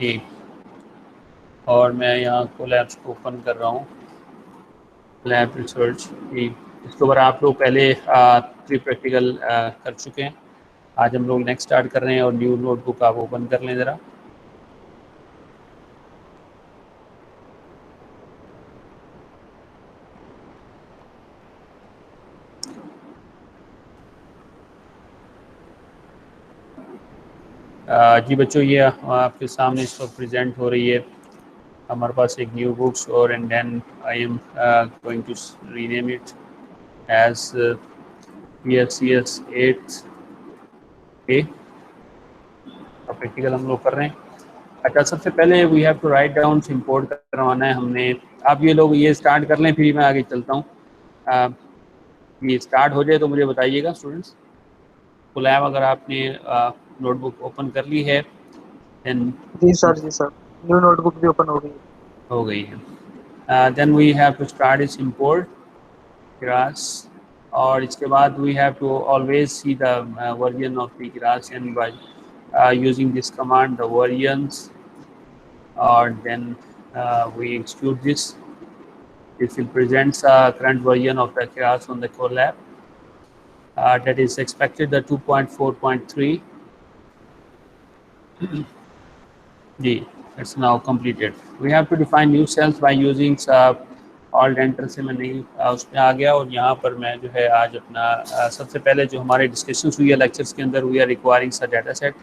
जी, और मैं यहाँ कोलैब्स को ओपन कर रहा हूँ, लैब रिसर्च जी। इसके ऊपर आप लोग पहले प्री प्रैक्टिकल कर चुके हैं। आज हम लोग नेक्स्ट स्टार्ट कर रहे हैं और न्यू नोटबुक आप ओपन कर लें ज़रा। जी बच्चों, ये आपके सामने इस वक्त प्रेजेंट हो रही है हमारे पास एक न्यू बुक्स, और and then I am going to rename it as PSCS 8 A. Practical हम लोग कर रहे हैं। अच्छा, सबसे पहले we have to write down, import करवाना है हमने। आप ये लोग ये स्टार्ट कर लें, फिर मैं आगे चलता हूँ। ये स्टार्ट हो जाए तो मुझे बताइएगा स्टूडेंट्स। कोलैब अगर आपने नोटबुक ओपन कर ली है देन। जी सर, जी सर। न्यू नोटबुक भी ओपन हो गई है। हो गई है। Then we have to start इस इंपोर्ट क्लास, और इसके बाद we have to always see the version of the class and by using this command the versions, और then we execute this. This will present a current version of the class on the Colab. That is expected the 2.4.3. G, it's now completed. We have to define new cells by using alt enter से मैं नहीं उसमें आ गया, और यहाँ पर मैं जो है आज अपना सबसे पहले जो हमारे डिस्कशन हुई है लेक्चर्स के अंदर, वी आर रिक्वायरिंग सा डाटा सेट,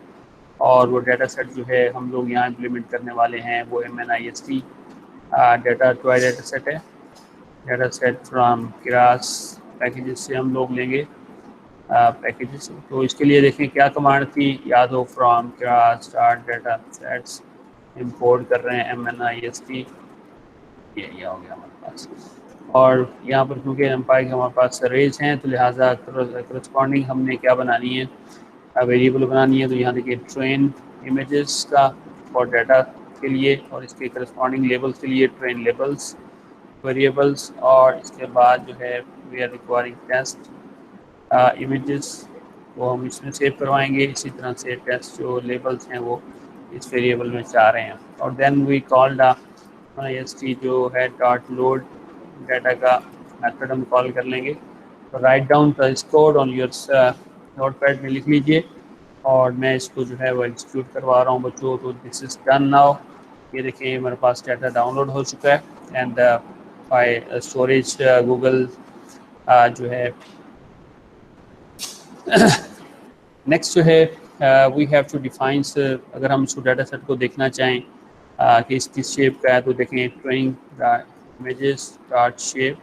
और वो डाटा सेट जो है हम लोग यहाँ इम्प्लीमेंट करने वाले हैं वो MNIST data toy data set है। Data set from class packages से हम लोग लेंगे पैकेजेस। तो इसके लिए देखें क्या कमांड थी, याद हो, from class start data sets, import कर रहे हैं MNIST, ये हो गया हमारे पास। और यहाँ पर क्योंकि एम्पायर हमारे पास अरेज हैं तो लिहाजा करस्पॉन्डिंग हमने क्या बनानी है, वेरिएबल बनानी है। तो यहाँ देखिए ट्रेन इमेजेस का और डाटा के लिए, और इसके करस्पॉन्डिंग लेबल्स के लिए ट्रेन लेबल्स वेरिएबल्स, और इसके बाद जो है we are requiring test images, वो हम इसमें सेव करवाएंगे। इसी तरह से टेस्ट जो लेबल्स हैं वो इस वेरिएबल में चाह रहे हैं। और देन वी कॉल IST जो है डॉट लोड डाटा का मेथड हम कॉल कर लेंगे। तो write down this code on your notepad में लिख लीजिए, और मैं इसको जो है वो एग्जीक्यूट करवा रहा हूँ बच्चों। तो दिस इज़ डन नाउ। ये देखिए मेरे पास डाटा डाउनलोड हो चुका है, एंड फाइल स्टोरेज गूगल जो है नेक्स्ट जो है वी हैव टू डिफाइन, अगर हम इसको डाटा सेट को देखना चाहें कि इस किस शेप का है, तो देखें ट्रेनिंग इमेजेस डॉट शेप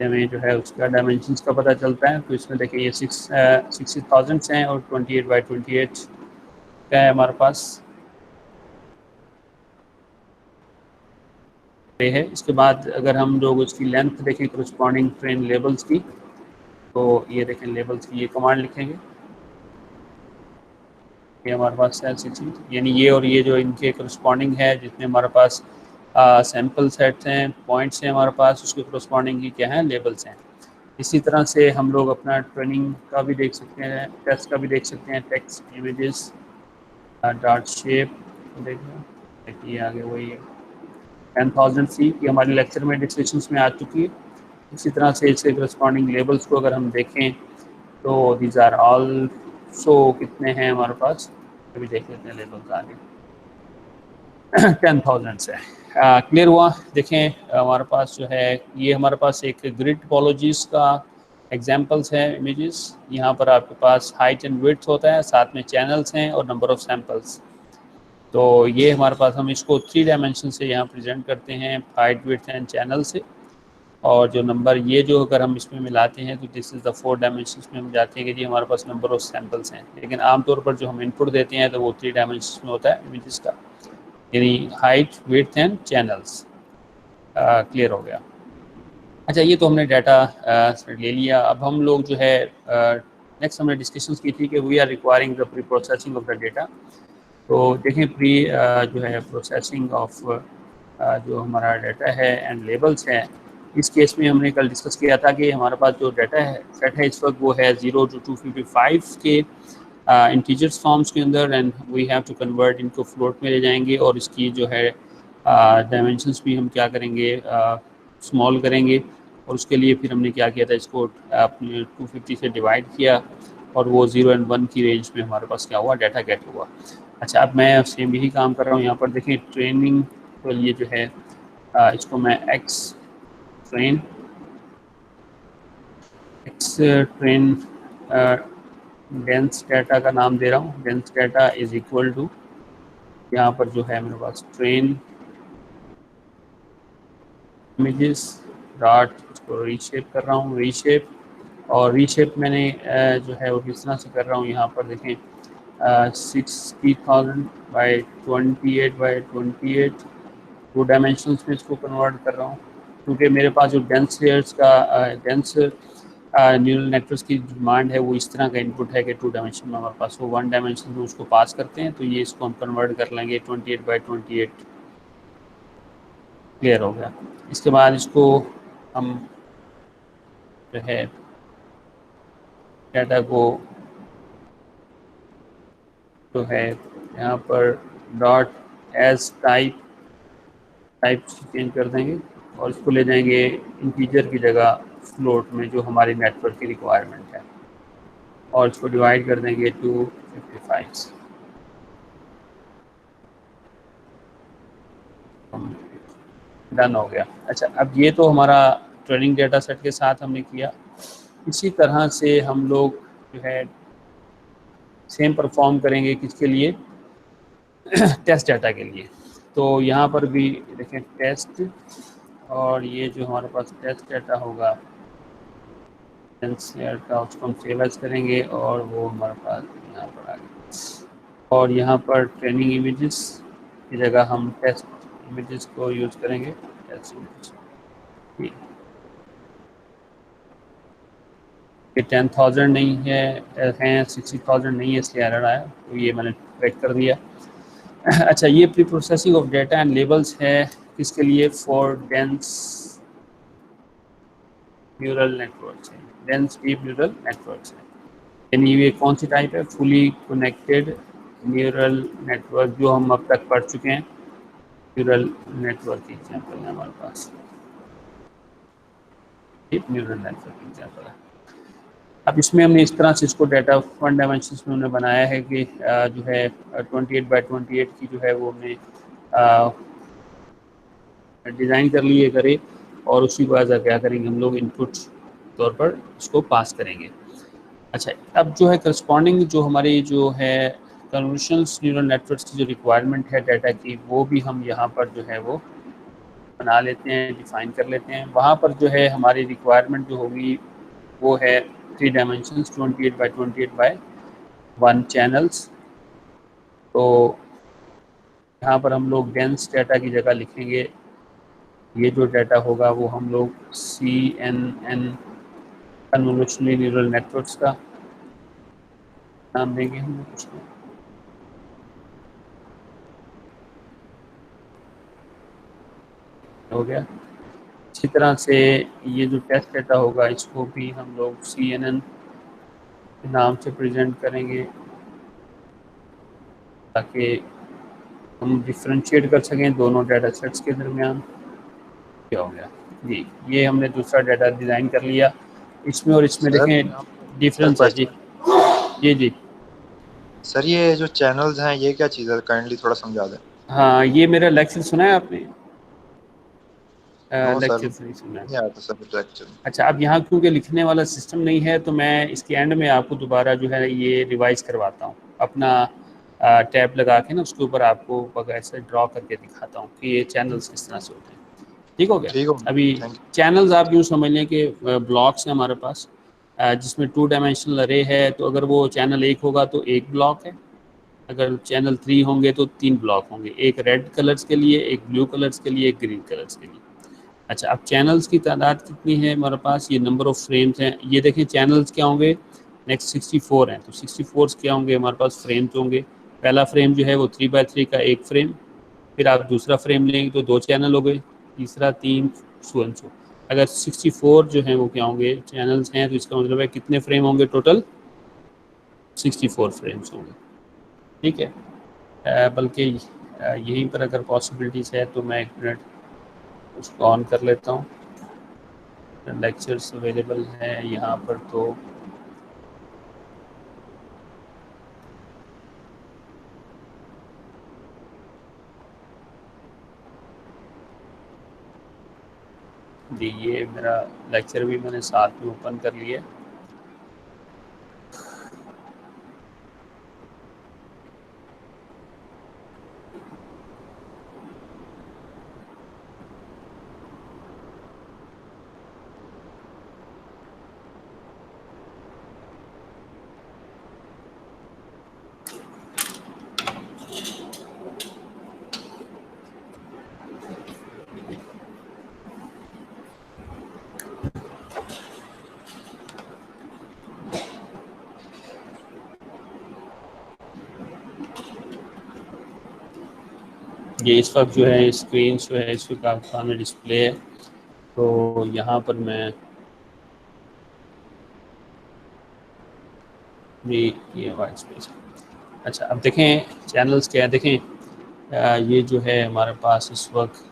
में जो है उसका डायमेंशंस का पता चलता है। तो इसमें देखें ये 60,000 हैं और 28x28 का है हमारे पास है। इसके बाद अगर हम लोग उसकी लेंथ देखें करस्पॉन्डिंग ट्रेन लेबल्स की, तो ये देखें लेबल्स की ये कमांड लिखेंगे, ये हमारे पास है 60, यानी ये और ये जो इनके करस्पॉन्डिंग है, जितने हमारे पास सैम्पल सेट्स हैं, पॉइंट्स हैं हमारे पास, उसके करस्पॉन्डिंग की क्या है लेबल्स हैं। इसी तरह से हम लोग अपना ट्रेनिंग का भी देख सकते हैं, टेस्ट का भी देख सकते हैं। टेक्स्ट इमेजेस डॉट शेप देखिए आगे वही 10,000 की हमारे लेक्चर में डिस्कशंस में आ चुकी है। इसी तरह से इसके करस्पॉन्डिंग लेबल्स को अगर हम देखें तो दीज आर ऑल सो कितने हैं हमारे पास, अभी देख लेते हैं लेबल्स आगे 10,000 से। क्लियर हुआ। देखें हमारे पास जो है ये हमारे पास एक ग्रिड टोपोलॉजीज का एग्जांपल्स हैं इमेजेस। यहाँ पर आपके पास हाइट एंड विड्थ होता है, साथ में चैनल्स हैं और नंबर ऑफ सैम्पल्स। तो ये हमारे पास हम इसको 3 डायमेंशन से यहाँ प्रेजेंट करते हैं, हाइट विड्थ एंड चैनल से। और जो नंबर ये जो अगर हम इसमें मिलाते हैं तो दिस इज़ द 4 डायमेंशंस में हम जाते हैं कि जी हमारे पास नंबर ऑफ सैम्पल्स हैं। लेकिन आमतौर पर जो हम इनपुट देते हैं तो वो 3 डायमेंशंस में होता है इमेजेस का, यानी height width and channels. Clear हो गया। अच्छा, ये तो हमने डाटा ले लिया। अब हम लोग जो है नेक्स्ट हमने डिस्कशंस की थी कि we are requiring the pre processing of the data. तो देखें प्री जो है प्रोसेसिंग ऑफ जो हमारा डाटा है एंड लेबल्स हैं, इस केस में हमने कल डिस्कस किया था कि हमारे पास जो डाटा है सेट है इस वक्त वो है 0 to 255 के इंटीजर्स फॉर्म्स के अंदर, and we have to convert, इनको फ्लोट में ले जाएंगे और इसकी जो है डायमेंशंस भी हम क्या करेंगे, स्मॉल करेंगे। और उसके लिए फिर हमने क्या किया था, इसको अपने 250 से डिवाइड किया और वो 0 और 1 की रेंज में हमारे पास क्या हुआ, डाटा गेट हुआ। अच्छा, अब मैं सेम यही काम कर रहा हूँ यहाँ पर। देखिए ट्रेनिंग के लिए जो है इसको मैं एक्स ट्रेन डेंस डाटा का नाम दे रहा हूँ। Dense data is equal to, यहाँ पर जो है मेरे पास ट्रेन इमेजेस डॉट, इसको रीशेप कर रहा हूँ, रीशेप। और रीशेप मैंने जो है वो किस तरह से कर रहा हूँ, यहाँ पर देखें 60,000 बाई 28 बाई 28 टू डायमेंशंस में इसको कन्वर्ट कर रहा हूँ, क्योंकि मेरे पास जो डेंस लेयर्स का डेंस न्यूरल नेटवर्क्स की डिमांड है वो इस तरह का इनपुट है कि 2 डायमेंशन में हमारे पास वो 1 डायमेंशन में उसको पास करते हैं। तो ये इसको हम कन्वर्ट कर लेंगे 28 बाई 28। क्लियर हो गया। इसके बाद इसको हम जो है डाटा को जो है यहाँ पर डॉट एज टाइप चेंज कर देंगे और इसको ले जाएंगे इंटीजर की जगह फ्लोट में, जो हमारी नेटवर्क की रिक्वायरमेंट है, और इसको डिवाइड कर देंगे 255। डन हो गया। अच्छा, अब ये तो हमारा ट्रेनिंग डेटा सेट के साथ हमने किया। इसी तरह से हम लोग जो है सेम परफॉर्म करेंगे किसके लिए, टेस्ट डाटा के लिए। तो यहाँ पर भी देखें टेस्ट, और ये जो हमारे पास टेस्ट डाटा होगा का, उसको हम सेव एज करेंगे और वो हमारे पास यहाँ पर आ गया। और यहाँ पर ट्रेनिंग इमेजेस की जगह हम टेस्ट इमेजेस को यूज़ करेंगे, टेस्ट इमेजेस। ये 10,000 नहीं है 60,000 नहीं है, इसलिए एरर आया, तो ये मैंने ट्रैक कर दिया। अच्छा, ये pre processing of data and labels है किसके लिए, फॉर डेंस न्यूरल नेटवर्क्स है, डेंस डीप न्यूरल नेटवर्क्स है। यानी ये कौन सी टाइप है, फुली कनेक्टेड न्यूरल नेटवर्क, जो हम अब तक पढ़ चुके हैं। न्यूरल नेटवर्क की एग्जाम्पल है हमारे पास, डीप न्यूरल नेटवर्क एग्जाम्पल है। अब इसमें हमने इस तरह से इसको डाटा 1 डायमेंशन में हमने बनाया है कि जो है 28 बाई 28 की जो है वो हमने डिज़ाइन कर लिए करे, और उसी को एज क्या करेंगे हम लोग, इनपुट तौर पर इसको पास करेंगे। अच्छा, अब जो है करस्पॉन्डिंग जो हमारी जो है कन्वोल्यूशंस न्यूरल नेटवर्क्स की जो रिक्वायरमेंट है डाटा की, वो भी हम यहाँ पर जो है वो बना लेते हैं, डिफाइन कर लेते हैं। वहाँ पर जो है हमारी रिक्वायरमेंट जो होगी वो है 3 डायमेंशंस 28 बाई 28 बाई 1 चैनल्स। तो यहाँ पर हम लोग डेंस डाटा की जगह लिखेंगे, ये जो डाटा होगा वो हम लोग CNN कन्वोल्यूशनल न्यूरल नेटवर्क्स का नाम देंगे हम लोग उसको। हो गया। इसी तरह से ये जो टेस्ट डाटा होगा इसको भी हम लोग CNN के नाम से प्रेजेंट करेंगे, ताकि हम डिफ्रेंशिएट कर सकें दोनों डाटा सेट्स के दरमियान। क्या हो गया जी, ये हमने दूसरा डाटा डिज़ाइन कर लिया। इसमें और इसमें सर, देखें डिफरेंस है जी। जी जी सर, ये जो चैनल्स हैं ये क्या चीज़ है, काइंडली थोड़ा समझा दें। हाँ, ये मेरा लेक्चर सुना है आपने? नो सर, लेक्चर नहीं सुना है। नहीं आया था सर लेक्चर। अच्छा, अब यहाँ क्योंकि लिखने वाला सिस्टम नहीं है, तो मैं इसके एंड में आपको दोबारा जो है ये रिवाइज करवाता हूँ, अपना टैब लगा के ना उसके ऊपर आपको बगैर से ड्रॉ करके दिखाता हूँ कि ये चैनल्स किस तरह से होते हैं। ठीक हो गया। ठीक हो, अभी थैंक यू। चैनल्स आप यूँ समझ लें कि ब्लॉक्स हैं हमारे पास, जिसमें 2 डायमेंशनल अरे है। तो अगर वो चैनल 1 होगा तो 1 ब्लॉक है, अगर चैनल 3 होंगे तो 3 ब्लॉक होंगे, एक रेड कलर्स के लिए, एक ब्लू कलर्स के लिए, एक ग्रीन कलर्स के लिए। अच्छा, अब चैनल्स की तादाद कितनी है हमारे पास, ये नंबर ऑफ़ फ्रेम्स हैं। ये देखें चैनल्स क्या होंगे, नेक्स्ट 64 हैं, तो 64 क्या होंगे हमारे पास, फ्रेम्स होंगे। पहला फ्रेम जो है वो 3x3 का एक फ्रेम, फिर आप दूसरा फ्रेम लेंगे तो 2 चैनल हो गए, तीसरा 3, सो एंड सो। अगर 64 जो हैं वो क्या होंगे, चैनल्स हैं, तो इसका मतलब है कितने फ्रेम होंगे टोटल, 64 फ्रेम्स होंगे, ठीक है। बल्कि यहीं पर अगर पॉसिबिलिटीज़ है तो मैं 1 मिनट उसको ऑन कर लेता हूँ। लेक्चर्स अवेलेबल हैं यहाँ पर, तो जी ये मेरा लेक्चर भी मैंने साथ में ओपन कर लिया। ये इस वक्त जो है स्क्रीन जो है इस वक्त आपके सामने डिस्प्ले है, तो यहाँ पर मैं ये वाइट स्पेस। अच्छा अब देखें चैनल्स क्या है, देखें ये जो है हमारे पास इस वक्त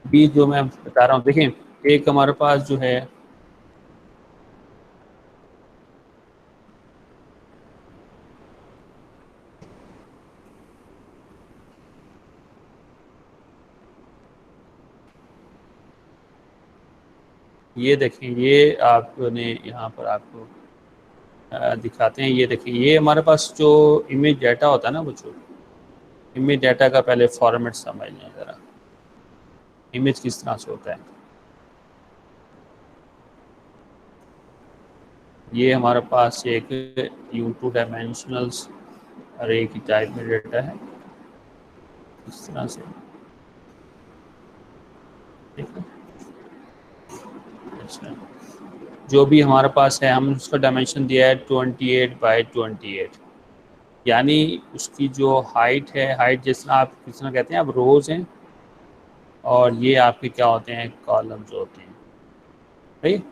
बी जो मैं बता रहा हूँ, देखें एक हमारे पास जो है ये देखें, ये आपने यहाँ पर आपको दिखाते हैं। ये देखें ये हमारे पास जो इमेज डाटा होता है ना, वो जो इमेज डाटा का पहले फॉर्मेट समझ लें ज़रा, इमेज किस तरह से होता है। ये हमारे पास एक U2 डायमेंशनल्स अरे की टाइप में डाटा है इस तरह से, ठीक है। अच्छा जो भी हमारे पास है हम उसका डायमेंशन दिया है 28 बाई 28, यानी उसकी जो हाइट है, हाइट जिस तरह आप किस तरह कहते हैं, अब रोज़ हैं और ये आपके क्या होते हैं, कॉलम्स होते हैं, राइट।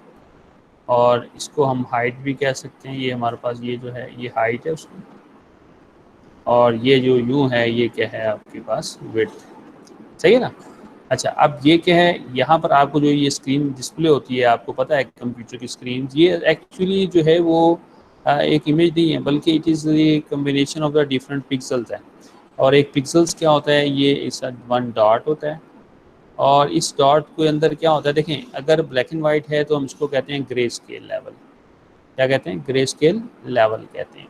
और इसको हम हाइट भी कह सकते हैं। ये हमारे पास ये जो है ये हाइट है उसकी, और ये जो यूँ है ये क्या है आपके पास, विड्थ, सही है ना। अच्छा अब ये क्या है, यहाँ पर आपको जो ये स्क्रीन डिस्प्ले होती है, आपको पता है कंप्यूटर की स्क्रीन, ये एक्चुअली जो है वो एक इमेज नहीं है, बल्कि it is the combination of the different pixels है। और एक पिक्सल्स क्या होता है, ये इस 1 डॉट होता है, और इस डॉट के अंदर क्या होता है, देखें अगर ब्लैक एंड वाइट है तो हम इसको कहते हैं ग्रे स्केल लेवल। क्या कहते हैं, ग्रे स्केल लेवल कहते हैं।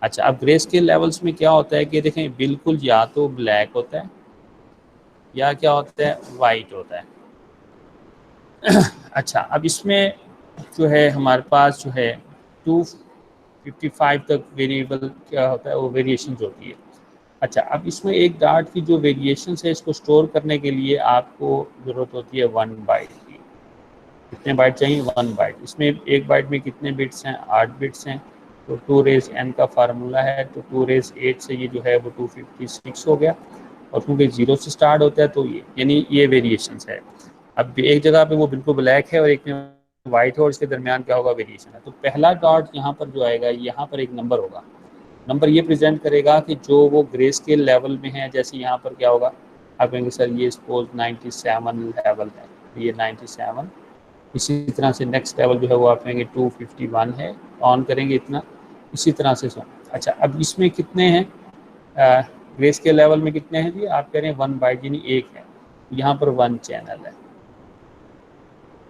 अच्छा अब ग्रे स्केल लेवल्स में क्या होता है कि देखें बिल्कुल या तो ब्लैक होता है या क्या होता है, वाइट होता है। अच्छा अब इसमें जो है हमारे पास जो है 255 तक वेरिएबल क्या होता है, वो वेरिएशन होती है। अच्छा अब इसमें एक डार्ट की जो वेरिएशन है, इसको स्टोर करने के लिए आपको ज़रूरत होती है 1 बाइट की। कितने बाइट चाहिए, 1 बाइट। इसमें एक बाइट में कितने बिट्स हैं, 8 बिट्स हैं, तो 2 रेज़ n का फार्मूला है, तो 2 रेज़ 8 से ये जो है वो 256 हो गया, और क्योंकि 0 से स्टार्ट होता है तो ये यानी ये वेरिएशंस है। अब एक जगह पे वो बिल्कुल ब्लैक है और एक में वाइट है, और इसके दरमियान क्या होगा, वेरिएशन है। तो पहला डॉट यहाँ पर जो आएगा, यहाँ पर एक नंबर होगा, नंबर ये प्रेजेंट करेगा कि जो वो ग्रे स्केल लेवल में है। जैसे यहाँ पर क्या होगा, आप कहेंगे सर ये सपोज 97 लेवल है, ये 97। इसी तरह से नेक्स्ट लेवल जो है वो आप कहेंगे 251 है, ऑन करेंगे इतना, इसी तरह से सो। अच्छा अब इसमें कितने हैं, ग्रे स्केल लेवल में कितने हैं जी? आप कह रहे हैं 1 बाइट यानी एक है, यहाँ पर 1 चैनल है।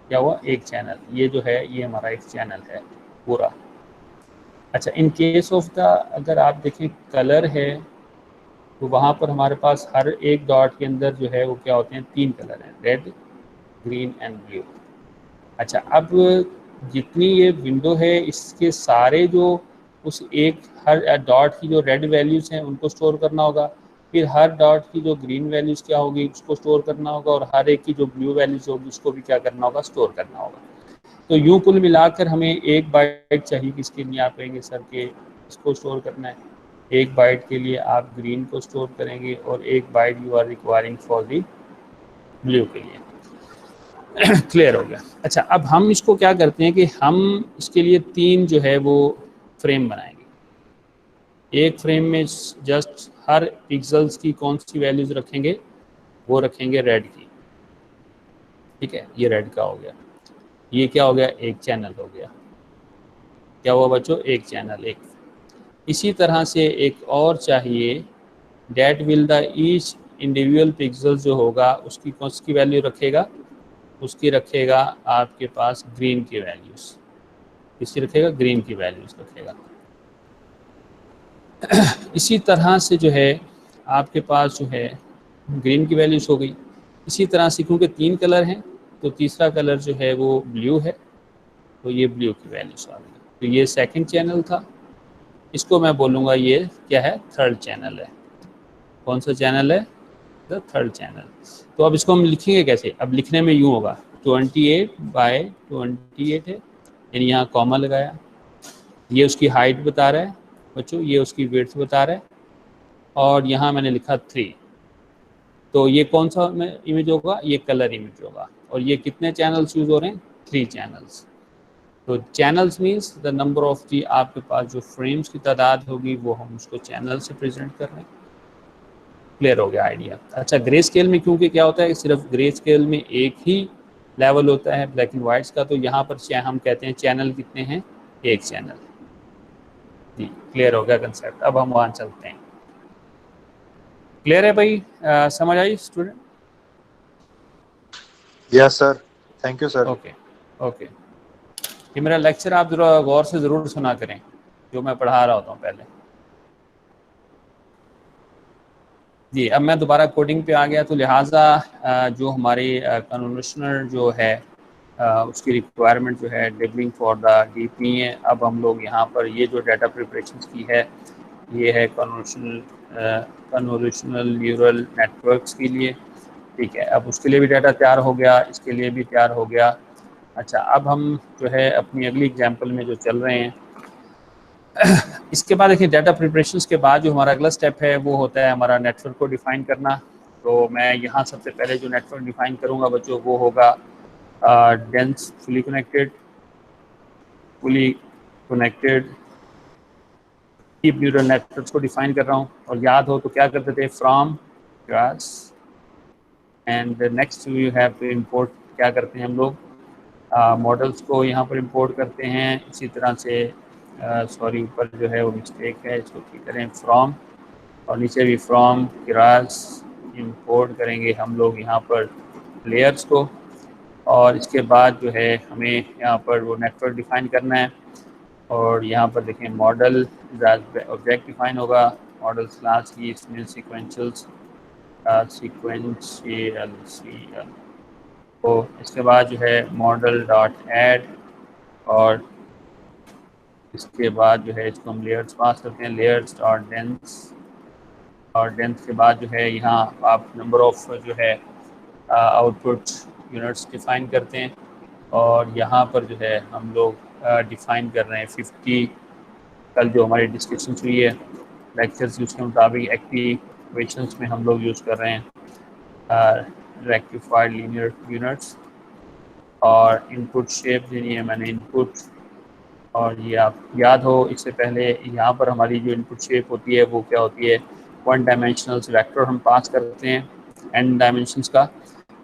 क्या हुआ? एक चैनल, ये जो है ये हमारा एक चैनल है पूरा। अच्छा, इन केस ऑफ द अगर आप देखें कलर है तो वहाँ पर हमारे पास हर एक डॉट के अंदर जो है वो क्या होते हैं? 3 कलर हैं, रेड, ग्रीन एंड ब्लू। अच्छा, अब जितनी ये विंडो है इसके सारे जो उस एक हर डॉट की जो रेड वैल्यूज़ हैं उनको स्टोर करना होगा, फिर हर डॉट की जो ग्रीन वैल्यूज़ क्या होगी उसको स्टोर करना होगा, और हर एक की जो ब्लू वैल्यूज़ होगी उसको भी क्या करना होगा? स्टोर करना होगा। तो यूँ कुल मिलाकर हमें 1 बाइट चाहिए किसके लिए? आप कहेंगे सर के इसको स्टोर करना है। 1 बाइट के लिए आप ग्रीन को स्टोर करेंगे और 1 byte you are requiring for the blue के लिए। क्लियर हो गया? अच्छा, अब हम इसको क्या करते हैं कि हम इसके लिए 3 जो है वो फ्रेम बनाएंगे। एक फ्रेम में जस्ट हर पिक्सल्स की कौन सी वैल्यूज़ रखेंगे? वो रखेंगे रेड की, ठीक है, ये रेड का हो गया। ये क्या हो गया? एक चैनल हो गया। क्या हुआ बच्चों? एक चैनल, एक। इसी तरह से एक और चाहिए, that will the each individual pixel जो होगा उसकी कौन सी वैल्यू रखेगा? उसकी रखेगा आपके पास ग्रीन की वैल्यूज़। किसकी रखेगा? ग्रीन की वैल्यूज़ रखेगा। इसी तरह से जो है आपके पास जो है ग्रीन की वैल्यूज़ हो गई। इसी तरह से क्योंकि 3 कलर हैं तो तीसरा कलर जो है वो ब्लू है, तो ये ब्लू की वैल्यूज़ आ गई। तो ये सेकंड चैनल था, इसको मैं बोलूँगा ये क्या है? थर्ड चैनल है। कौन सा चैनल है? The third channel. तो अब इसको हम लिखेंगे कैसे? अब लिखने में यूँ होगा, 28/28 है, यानी यहाँ कॉमा लगाया। ये उसकी हाइट बता रहा है बच्चों, ये उसकी विड्थ बता रहा है, और यहाँ मैंने लिखा 3। तो ये कौन सा इमेज होगा? ये कलर इमेज होगा। और ये कितने चैनल्स यूज़ हो रहे हैं? 3 चैनल्स। तो channels means the number of the, आपके पास जो फ्रेम्स की तादाद होगी वो हम उसको चैनल से प्रेजेंट कर रहे हैं। क्लियर हो गया आइडिया? अच्छा, ग्रे स्केल में क्योंकि क्या होता है, सिर्फ ग्रे स्केल में एक ही लेवल होता है ब्लैक एंड वाइट्स का, तो यहाँ पर हम कहते हैं चैनल कितने हैं? एक चैनल। जी, क्लियर हो गया कंसेप्ट? अब हम वहाँ चलते हैं। क्लियर है भाई? समझ आई student? Yes sir, thank you sir. Okay okay. ये मेरा लेक्चर आप ज़रा गौर से ज़रूर सुना करें जो मैं पढ़ा रहा होता हूँ पहले। जी, अब मैं दोबारा कोडिंग पे आ गया, तो लिहाजा जो हमारी कन्वोल्यूशनल जो है उसकी रिक्वायरमेंट जो है डिबलिंग फॉर द डीप नहीं है। अब हम लोग यहाँ पर ये जो डाटा प्रिपरेशन की है ये है कन्वोल्यूशनल न्यूरल नेटवर्क्स के लिए, ठीक है। अब उसके लिए भी डाटा तैयार हो गया, इसके लिए भी तैयार हो गया। अच्छा, अब हम जो है अपनी अगली एग्जांपल में जो चल रहे हैं, इसके बाद देखिए डाटा प्रिपरेशन के बाद जो हमारा अगला स्टेप है वो होता है हमारा नेटवर्क को डिफ़ाइन करना। तो मैं यहाँ सबसे पहले जो नेटवर्क डिफ़ाइन करूँगा बच्चों वो होगा dense fully connected deep neural networks को डिफ़ाइन कर रहा हूँ। और याद हो तो क्या करते थे? From class and next you have to import. क्या करते हैं हम लोग? मॉडल्स को यहाँ पर इंपोर्ट करते हैं। इसी तरह से सॉरी ऊपर जो है वो मिस्टेक है, इसको ठीक करें, फ्रॉम, और नीचे भी फ्रॉम क्लास इंपोर्ट करेंगे हम लोग यहाँ पर लेयर्स को। और इसके बाद जो है हमें यहाँ पर वो नेटवर्क डिफ़ाइन करना है। और यहाँ पर देखें मॉडल ऑब्जेक्ट डिफ़ाइन होगा, मॉडल क्लास की, इसमें सीक्वेंशियल तो इसके बाद जो है मॉडल डॉट ऐड, और इसके बाद जो है इसको हम लेयर्स पास करते हैं, लेयर्स डॉट डेंस, और डेंस के बाद जो है यहाँ आप नंबर ऑफ जो है आउटपुट यूनिट्स डिफ़ाइन करते हैं। और यहाँ पर जो है हम लोग डिफ़ाइन कर रहे हैं 50। कल जो हमारी डिस्कशन हुई है लेक्चर्स उसके मुताबिक एक्टिवेशंस में हम लोग यूज़ कर रहे हैं रेक्टिफाइड लीनियर यूनिट्स। और इनपुट शेप देनी है मैंने इनपुट, और ये आप याद हो इससे पहले यहाँ पर हमारी जो इनपुट शेप होती है वो क्या होती है? 1 डायमेंशनल वेक्टर हम पास करते हैं n डायमेंशंस का।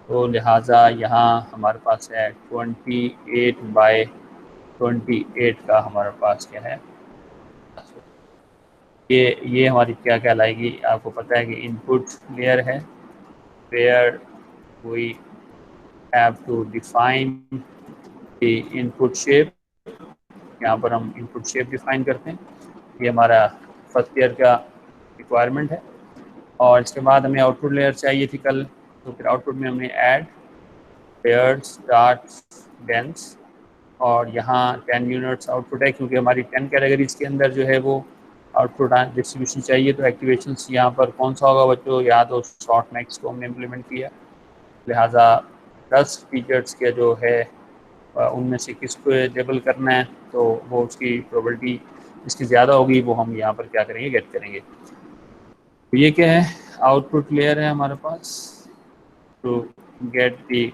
तो लिहाजा यहाँ हमारे पास है 28/28 का हमारे पास क्या है? ये हमारी क्या कहलाएगी, आपको पता है कि इनपुट लेयर है, where we have to define the input shape. यहाँ पर हम इनपुट शेप डिफाइन करते हैं, ये हमारा फर्स्ट लेयर का रिक्वायरमेंट है। और इसके बाद हमें आउटपुट लेयर चाहिए थी कल, तो फिर आउटपुट में हमने ऐड पेयर्स डॉट डेंस, और यहाँ 10 यूनिट्स आउटपुट है क्योंकि हमारी 10 कैटेगरीज के अंदर जो है वो आउटपुट डिस्ट्रीब्यूशन चाहिए। तो एक्टिवेशन यहाँ पर कौन सा होगा बच्चों, या तो शॉर्ट मैक्स को हमने इम्प्लीमेंट किया, लिहाजा 10 फीचर्स के जो है उनमें से किसको लेबल करना है, तो वो उसकी प्रोबेबिलिटी इसकी ज़्यादा होगी, वो हम यहाँ पर क्या करेंगे, गेट करेंगे। तो ये क्या है, आउटपुट लेयर है हमारे पास, to get the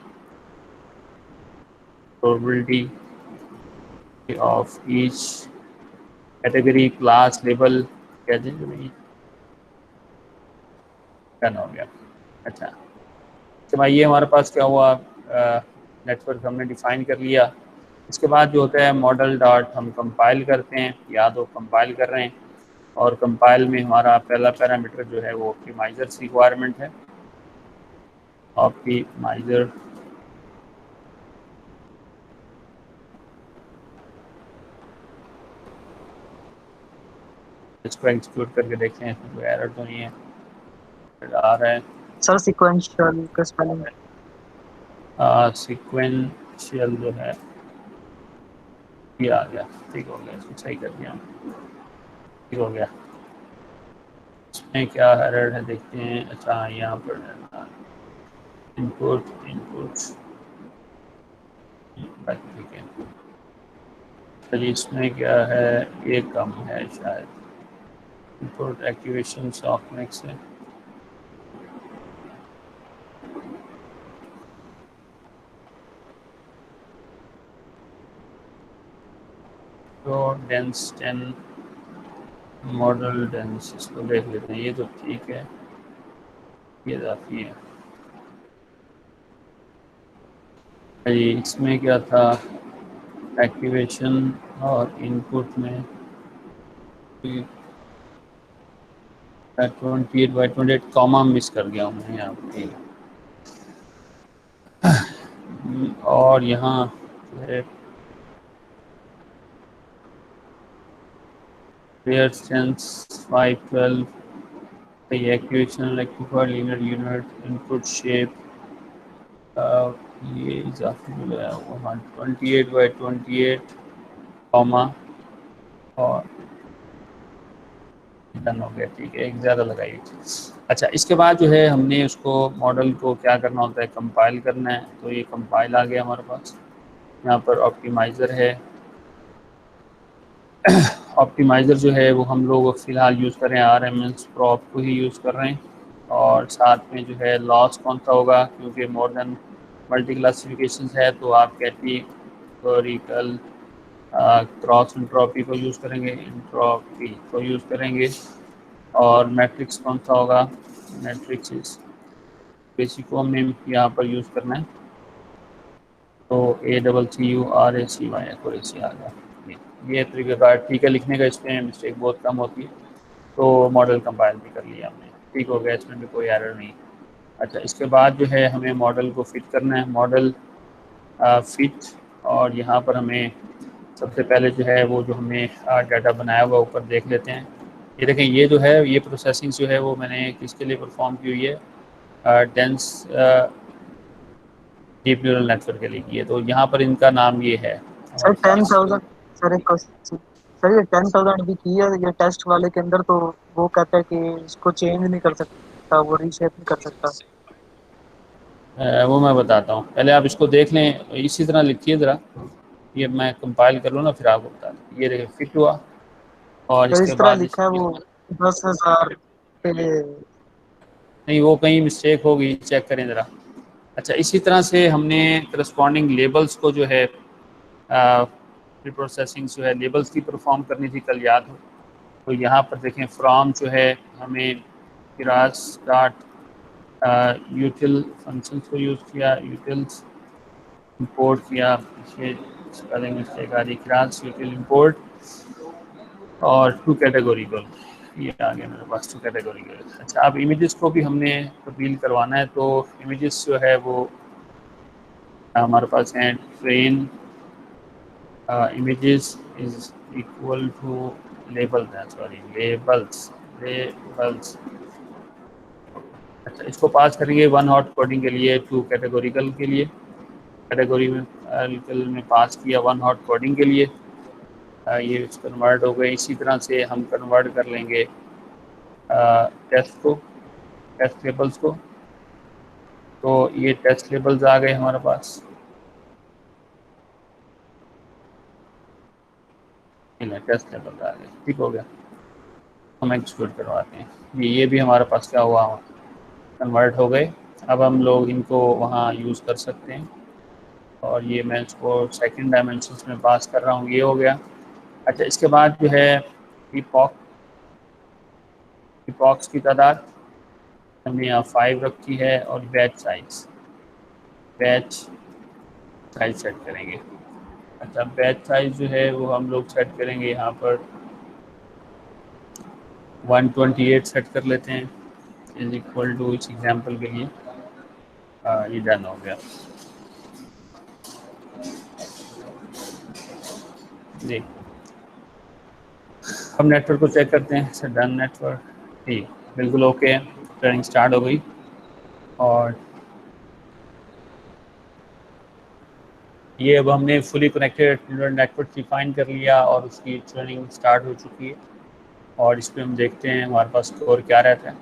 probability of each category class label क्या देंगे, हो गया। अच्छा, तो भाई ये हमारे पास क्या हुआ, नेटवर्क हमने डिफाइन कर लिया। इसके बाद जो होता है मॉडल डॉट हम कंपाइल करते हैं, या तो कंपाइल कर रहे हैं, और कंपाइल में हमारा पहला पैरामीटर जो है वो ऑप्टिमाइजर्स रिक्वायरमेंट है। ऑप्टिमाइजर इसको एग्जीक्यूट करके देखते हैं इसमें कोई एरर तो नहीं है, आ रहा है सर सीक्वेंशियल का स्पेलिंग सीक्वेंशियल जो है ये आ गया, ठीक हो गया, इसको सही कर दिया, ठीक हो गया। इसमें क्या एरर है देखते हैं। अच्छा, यहाँ पर इनपुट ठीक है, चलिए इसमें क्या है, ये कम है शायद, इनपुट एक्टिवेशन सॉफ्टमैक्स है, तो डेंस 10 मॉडल डेंस, इसको देख लेते हैं, ये तो ठीक है, ये काफ़ी है। जी, इसमें क्या था, एक्टिवेशन और इनपुट में 28/28 कॉमा मिस कर गया हूँ मैं यहाँ पे, और यहाँ है clear sense 512, the activation rectified linear unit input shape, ये इजाफी जो है वहाँ 28/28 कॉमा, और डन हो गया, ठीक है, एक ज़्यादा लगाई। अच्छा, इसके बाद जो है हमने उसको मॉडल को क्या करना होता है, कंपाइल करना है। तो ये कंपाइल आ गया हमारे पास, यहाँ पर ऑप्टिमाइज़र है। ऑप्टिमाइज़र जो है वो हम लोग फ़िलहाल यूज़ कर रहे हैं, RMS प्रॉप को ही यूज़ कर रहे हैं, और साथ में जो है लॉस कौन सा होगा, क्योंकि मोर देन मल्टी क्लासिफिकेशन है, तो आप कैटेगोरिकल क्रॉस एंट्रोपी को यूज़ करेंगे, एंट्रोपी को यूज़ करेंगे, और मैट्रिक्स कौन सा होगा, मैट्रिक्स बेसिक को हमें यहाँ पर यूज़ करना है, तो ACCURACY एक्यूरेसी आ गया। ये तरीक़ेकार ठीक है लिखने का, इसमें मिस्टेक बहुत कम होती है, तो मॉडल कंपाइल भी कर लिया हमने, ठीक हो गया, इसमें भी कोई एरर नहीं। अच्छा, इसके बाद जो है हमें मॉडल को फिट करना है, मॉडल फिट, और यहाँ पर हमें सबसे पहले जो है वो जो हमने डाटा बनाया हुआ ऊपर देख लेते हैं। ये देखें, ये जो है ये प्रोसेसिंग जो है वो मैंने किसके लिए परफॉर्म की हुई है, डेंस डीप न्यूरल नेटवर्क के लिए की है। तो यहाँ पर इनका नाम ये है सर 10,000। सर एक क्वेश्चन, सर ये 10,000 भी की है ये टेस्ट वाले के अंदर, तो वो कहता है कि इसको चेंज नहीं कर सकता, वो रीशेप नहीं कर सकता। वो मैं बताता हूँ, पहले आप इसको देख लें, इसी तरह लिखिए ज़रा, ये मैं कंपाइल कर लूँ ना, फिर आपको बता दूँ। ये देखिए फिट हुआ, और सर इसके इस तरह बाद लिखा है वो 10,000 पे। नहीं, वो कहीं मिस्टेक होगी, चेक करें ज़रा। अच्छा, इसी तरह से हमने करस्पॉन्डिंग लेबल्स को जो है प्री प्रोसेसिंग जो है लेबल्स की परफॉर्म करनी थी, कल याद हो। तो यहाँ पर देखें, फ्रॉम जो है हमें किरास डॉट यूटिल फंक्शंस को यूज़ किया, यूटिल्स इंपोर्ट किया, पीछे स्पेलिंग मिस्टेक आ रही, किरास यूटिल इंपोर्ट, और टू कैटेगोरिकल, ये आ गया मेरे पास टू कैटेगरी के। अच्छा, अब इमेजेस को भी हमने तब्दील करवाना है, तो इमेजेस जो है वो हमारे पास हैं train images is equal to labels है, सॉरी लेबल्स। अच्छा, इसको पास करेंगे वन हॉट कोडिंग के लिए, टू कैटेगोरिकल के लिए, कैटेगरी में पास किया वन हॉट कोडिंग के लिए, ये कन्वर्ट हो गए। इसी तरह से हम कन्वर्ट कर लेंगे टेस्ट लेबल्स को, तो ये टेस्ट लेबल्स आ गए हमारे पास। टेस्ट लेबल्स आ गए, ठीक हो गया। हम एक्सपोर्ट करवाते हैं, ये भी हमारे पास क्या हुआ, कन्वर्ट हो गए। अब हम लोग इनको वहाँ यूज़ कर सकते हैं, और ये मैं इसको सेकंड डायमेंशंस में पास कर रहा हूँ, ये हो गया। अच्छा, इसके बाद जो है इपॉक्स की तादाद हमने यहाँ 5 रखी है, और बैच साइज सेट करेंगे। अच्छा, बैच साइज जो है वो हम लोग सेट करेंगे यहाँ पर 128 सेट कर लेते हैं, इज इक्वल टू, इस एग्जांपल के लिए ये डन हो गया जी। हम नेटवर्क को चेक करते हैं, सर डन नेटवर्क, ठीक, बिल्कुल ओके, ट्रेनिंग स्टार्ट हो गई। और ये अब हमने fully connected neural network define कर लिया, और उसकी ट्रेनिंग स्टार्ट हो चुकी है। और इस पर हम देखते हैं हमारे पास स्कोर क्या रहता है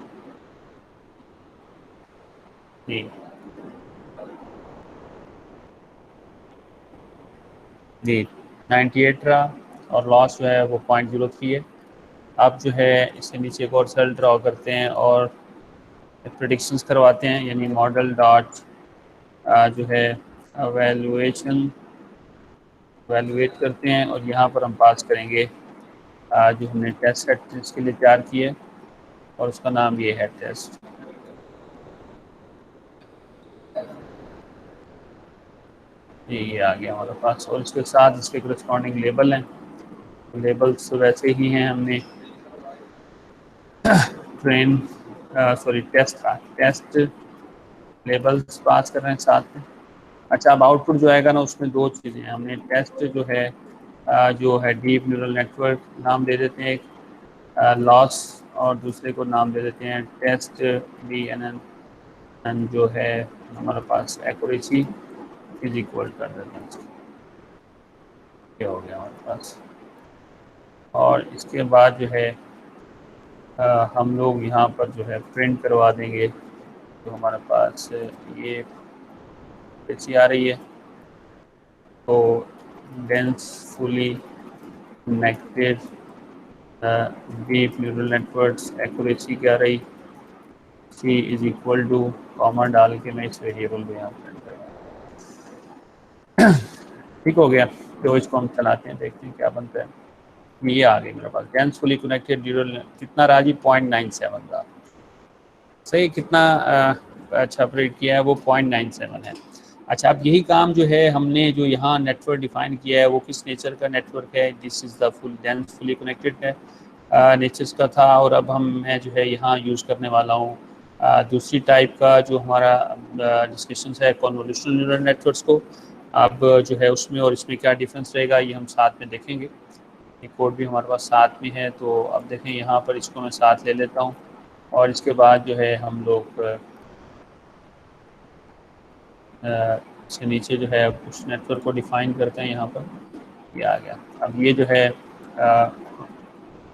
जी 98 रहा, और लॉस जो है वो 0.03 है। अब जो है इससे नीचे एक और सेल ड्रॉ करते हैं और प्रेडिक्शंस करवाते हैं, यानी मॉडल डॉट जो है एवेलुएट करते हैं, और यहाँ पर हम पास करेंगे जो हमने टेस्ट सेट इसके लिए तैयार किए, और उसका नाम ये है टेस्ट। ये आ गया हमारे पास, और इसके साथ इसके करस्पॉन्डिंग लेबल हैं। लेबल्स तो वैसे ही हैं, हमने टेस्ट लेबल्स पास कर रहे हैं साथ में। अच्छा, अब आउटपुट जो आएगा ना, उसमें दो चीज़ें हैं। हमने टेस्ट जो है डीप न्यूरल नेटवर्क नाम दे देते हैं एक, लॉस, और दूसरे को नाम दे देते हैं टेस्ट DNN, जो है हमारे पास एक्यूरेसी इज इक्वल कर देते हैं, ये हो गया हमारे पास। और इसके बाद जो है हम लोग यहाँ पर जो है प्रिंट करवा देंगे, तो हमारे पास ये कैसी आ रही है, तो dense fully connected deep neural networks accuracy क्या रही, सी इज इक्वल टू, कॉमा डाल के मैं इस वेरिएबल को यहाँ प्रिंट करूँगा। ठीक हो गया, तो इसको हम चलाते हैं, देखते हैं क्या बनता है। ये आ गई मेरे पास डेंस फुली कनेक्टेड न्यूरल, कितना रहा जी, 0.97 रहा, सही। कितना अच्छा ऑपरेट किया है, वो 0.97 है। अच्छा, अब यही काम जो है हमने जो यहाँ नेटवर्क डिफाइन किया है, वो किस नेचर का नेटवर्क है, this is the full dense fully connected है नेचर्स का था। और अब मैं जो है यहाँ यूज़ करने वाला हूँ दूसरी टाइप का, जो हमारा डिस्कशन है कन्वोल्यूशनल न्यूरल नेटवर्क्स को। अब जो है उसमें और इसमें क्या डिफरेंस रहेगा, ये हम साथ में देखेंगे। ये कोड भी हमारे पास साथ में है, तो अब देखें यहाँ पर इसको मैं साथ ले लेता हूँ, और इसके बाद जो है हम लोग इसके नीचे जो है उस नेटवर्क को डिफाइन करते हैं। यहाँ पर ये आ गया। अब ये जो है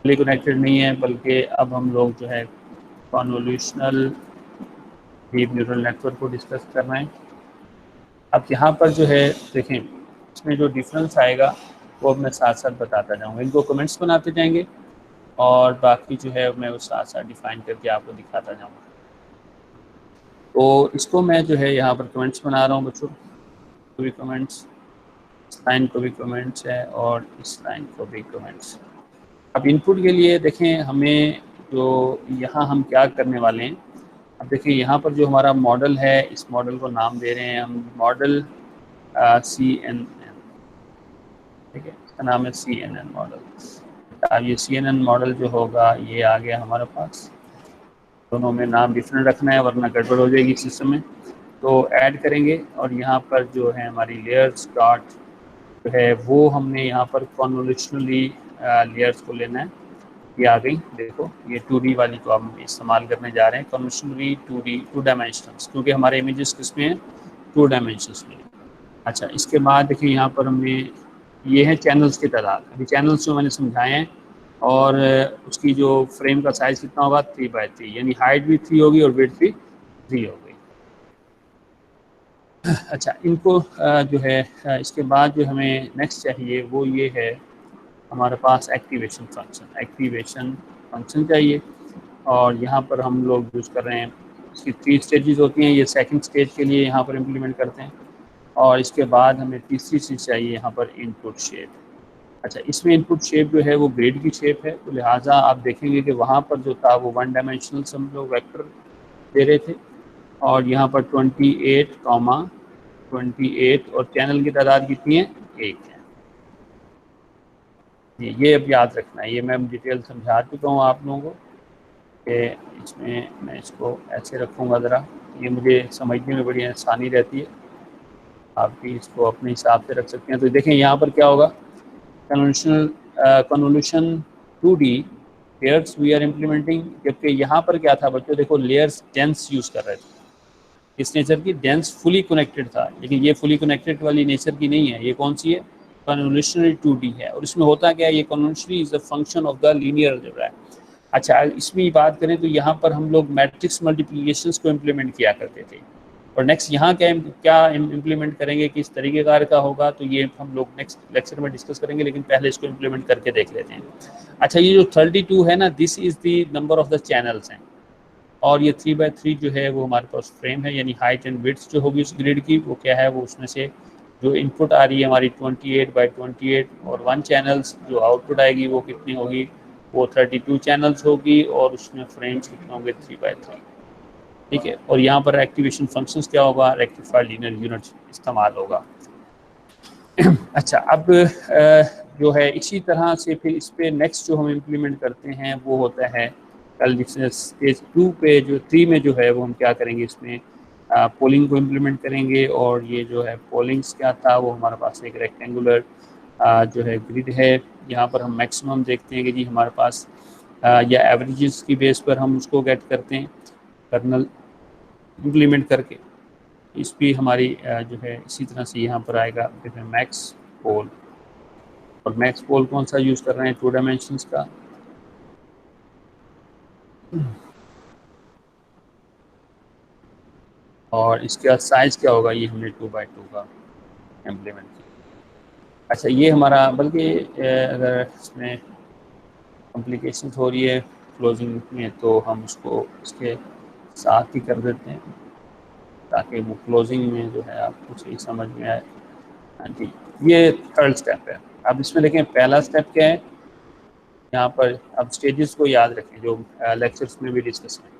फुली कनेक्टेड नहीं है, बल्कि अब हम लोग जो है कन्वोल्यूशनल डीप न्यूरल नेटवर्क को डिस्कस कर रहे हैं। अब यहाँ पर जो है देखें, इसमें जो डिफरेंस आएगा वो अब मैं साथ साथ बताता जाऊँगा, इनको कमेंट्स बनाते जाएंगे, और बाकी जो है मैं उस साथ साथ डिफाइन करके आपको दिखाता जाऊँगा। तो इसको मैं जो है यहाँ पर कमेंट्स बना रहा हूँ बच्चों, को भी कमेंट्स, इस लाइन को भी कमेंट्स है, और इस लाइन को भी कमेंट्स। अब इनपुट के लिए देखें, हमें जो यहाँ हम क्या करने वाले हैं, अब देखिए यहाँ पर जो हमारा मॉडल है, इस मॉडल को नाम दे रहे हैं हम मॉडल CNN, ठीक है, इसका नाम है CNN मॉडल। अब ये CNN मॉडल जो होगा ये आ गया हमारे पास। दोनों में नाम डिफरेंट रखना है वरना गड़बड़ हो जाएगी सिस्टम में। तो ऐड करेंगे और यहाँ पर जो है हमारी लेयर्स डॉट जो है वो हमने यहाँ पर कॉन्वोल्यूशनली लेयर्स को लेना है। ये आ गई, देखो ये 2D वाली को हम इस्तेमाल करने जा रहे हैं, कन्वेंशनली 2D 2 डायमेंशनल्स, क्योंकि हमारे इमेजेस किसमें हैं 2 डायमेंशंस में। अच्छा, इसके बाद देखिए यहाँ पर हमने ये है चैनल्स की तादाद। अभी चैनल्स जो मैंने समझाए हैं और उसकी जो फ्रेम का साइज़ कितना होगा 3x3, यानी हाइट भी 3 होगी और विड्थ भी 3 हो गई। अच्छा, इनको जो है इसके बाद जो हमें नेक्स्ट चाहिए वो ये है हमारे पास एक्टिवेशन फंक्शन चाहिए। और यहाँ पर हम लोग यूज़ कर रहे हैं, इसकी 3 स्टेजेस होती हैं। ये सेकंड स्टेज के लिए यहाँ पर इम्प्लीमेंट करते हैं और इसके बाद हमें तीसरी चीज़ चाहिए यहाँ पर इनपुट शेप। अच्छा, इसमें इनपुट शेप जो है वो ग्रिड की शेप है, तो लिहाजा आप देखेंगे कि वहाँ पर जो था वो 1 डायमेंशनल हम लोग वेक्टर दे रहे थे और यहाँ पर 28 और चैनल की तादाद कितनी है 1 है। ये अब याद रखना है, ये मैं डिटेल समझा चुका हूँ आप लोगों को कि इसमें मैं इसको ऐसे रखूँगा ज़रा, ये मुझे समझने में बड़ी आसानी रहती है, आप भी इसको अपने हिसाब से रख सकते हैं। तो देखें यहाँ पर क्या होगा, convolution 2D layers we are implementing, जबकि यहाँ पर क्या था बच्चों, देखो लेयर्स डेंस यूज़ कर रहे थे, इस नेचर की डेंस फुली कनेक्टेड था, लेकिन ये फुली कनेक्टेड वाली नेचर की नहीं है। ये कौन सी है, कन्वोल्यूशनरी 2D है। और इसमें होता क्या है, ये convolutionary is a function of the linear algebra है। अच्छा, इसमें बात करें तो यहाँ पर हम लोग मैट्रिक्स मल्टीप्लिकेशंस को इम्प्लीमेंट किया करते थे और नेक्स्ट यहाँ क्या इम्प्लीमेंट करेंगे, किस तरीक़ेकार का होगा, तो ये हम लोग नेक्स्ट लेक्चर में डिस्कस करेंगे, लेकिन पहले इसको इम्प्लीमेंट करके देख लेते हैं। अच्छा, ये जो 32 है ना, this is the number of the channels हैं और ये 3x3 जो है वो हमारे पास फ्रेम है, यानी हाइट एंड विड्थ जो होगी उस ग्रिड की वो क्या है, वो उसमें से जो इनपुट आ रही है हमारी 28x28 और 1 चैनल्स जो आउटपुट आएगी वो कितनी होगी, वो 32 चैनल्स होगी और उसमें फ्रेम्स कितने होंगे 3x3। ठीक है, और यहाँ पर एक्टिवेशन फंक्शंस क्या होगा, रेक्टिफाइड लीनियर यूनिट इस्तेमाल होगा। अच्छा, अब जो है इसी तरह से फिर इस पर नेक्स्ट जो हम इम्प्लीमेंट करते हैं वो होता है कल जिसने स्टेज 2 पे जो 3 में जो है वो हम क्या करेंगे, इसमें पोलिंग को इम्प्लीमेंट करेंगे। और ये जो है पोलिंग्स क्या था, वो हमारे पास एक रेक्टेंगुलर जो है ग्रिड है, यहाँ पर हम मैक्सिमम देखते हैं कि जी हमारे पास या एवरेजेस की बेस पर हम उसको गेट करते हैं कर्नल इम्प्लीमेंट करके। इस भी हमारी जो है इसी तरह से यहाँ पर आएगा देखिए मैक्स पोल, और मैक्स पोल कौन सा यूज़ कर रहे हैं 2 डायमेंशंस का। और इसका साइज़ क्या होगा, ये हमने 2x2 का इम्प्लीमेंट किया। अच्छा, ये हमारा बल्कि अगर इसमें कॉम्प्लिकेशन हो रही है क्लोजिंग में तो हम उसको इसके साथ ही कर देते हैं ताकि वो क्लोजिंग में जो है आपको सही समझ में आए। हाँ जी, ये थर्ड स्टेप है। अब इसमें देखें पहला स्टेप क्या है, यहाँ पर अब स्टेजेस को याद रखें जो लेक्चर्स में भी डिस्कस करें।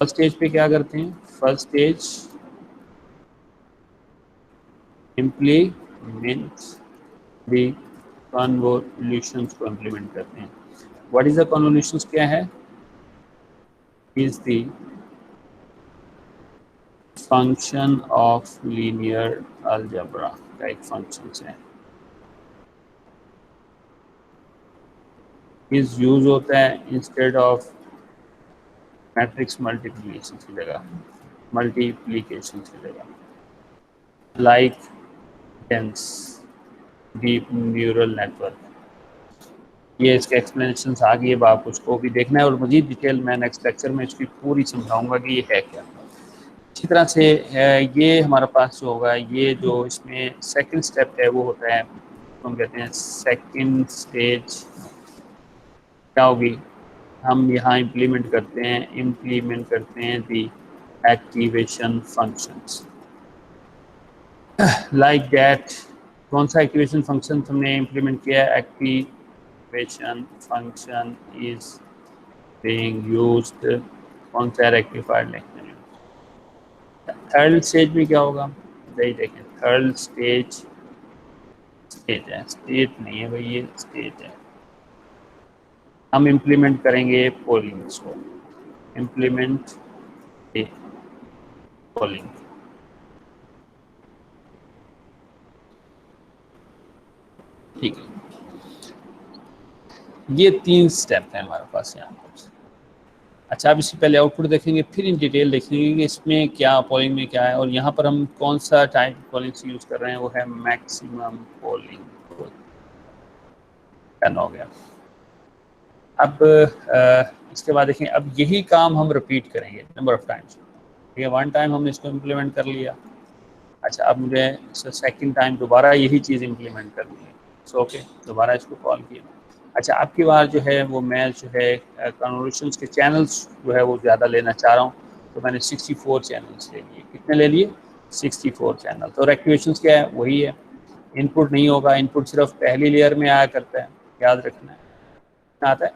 फर्स्ट स्टेज पे क्या करते हैं, first stage implement the convolutions को इम्प्लीमेंट करते हैं। व्हाट इज द कन्वोल्यूशंस, क्या है, is the function of linear algebra का एक फंक्शन है। इस यूज होता है इंस्टेड ऑफ मैट्रिक्स मल्टीप्लिकेशन की जगह, like dense deep neural network. ये इसके एक्सप्लेनेशन आगे, अब आप उसको भी देखना है और मज़ीद डिटेल मैं नेक्स्ट लेक्चर में इसकी पूरी समझाऊंगा कि ये है क्या। इसी तरह से ये हमारे पास जो होगा, ये जो इसमें सेकंड स्टेप है वो होता है, हम कहते हैं सेकंड स्टेज क्या होगी, हम यहाँ इम्प्लीमेंट करते हैं दी एक्टिवेशन फंक्शंस लाइक दैट। कौन सा एक्टिवेशन फंक्शन हमने इम्प्लीमेंट किया है, activation function is being used, कौन सा रेक्टिफाइड लिखने में। थर्ड स्टेज में क्या होगा, यही देखें थर्ड स्टेज स्टेट है, स्टेट नहीं है भाई, ये स्टेट है। हम इम्प्लीमेंट करेंगे पोलिंग को, इम्प्लीमेंट पोलिंग। ठीक है, ये 3 स्टेप है हमारे पास यहाँ पर। अच्छा, अब इससे पहले आउटपुट देखेंगे, फिर इन डिटेल देखेंगे कि इसमें क्या पोलिंग में क्या है, और यहाँ पर हम कौन सा टाइप पोलिंग से यूज़ कर रहे हैं, वो है मैक्सिमम पोलिंग। 10 हो गया। अब इसके बाद देखें, अब यही काम हम रिपीट करेंगे नंबर ऑफ टाइम्स। ठीक है, 1 टाइम हमने इसको इम्प्लीमेंट कर लिया। अच्छा, अब मुझे सेकंड टाइम दोबारा यही चीज़ इम्प्लीमेंट करनी है। सो ओके, दोबारा इसको कॉल किया। अच्छा, आपकी बार जो है वो मैं जो है कन्वर्सेशंस के चैनल्स जो है वो ज़्यादा लेना चाह रहा हूँ, तो मैंने 64 चैनल्स ले लिए। कितने ले लिए? 64 चैनल। तो एक्टिवेशंस क्या है? वही है, इनपुट नहीं होगा, इनपुट सिर्फ पहली लेयर में आया करता है, याद रखना है। आता है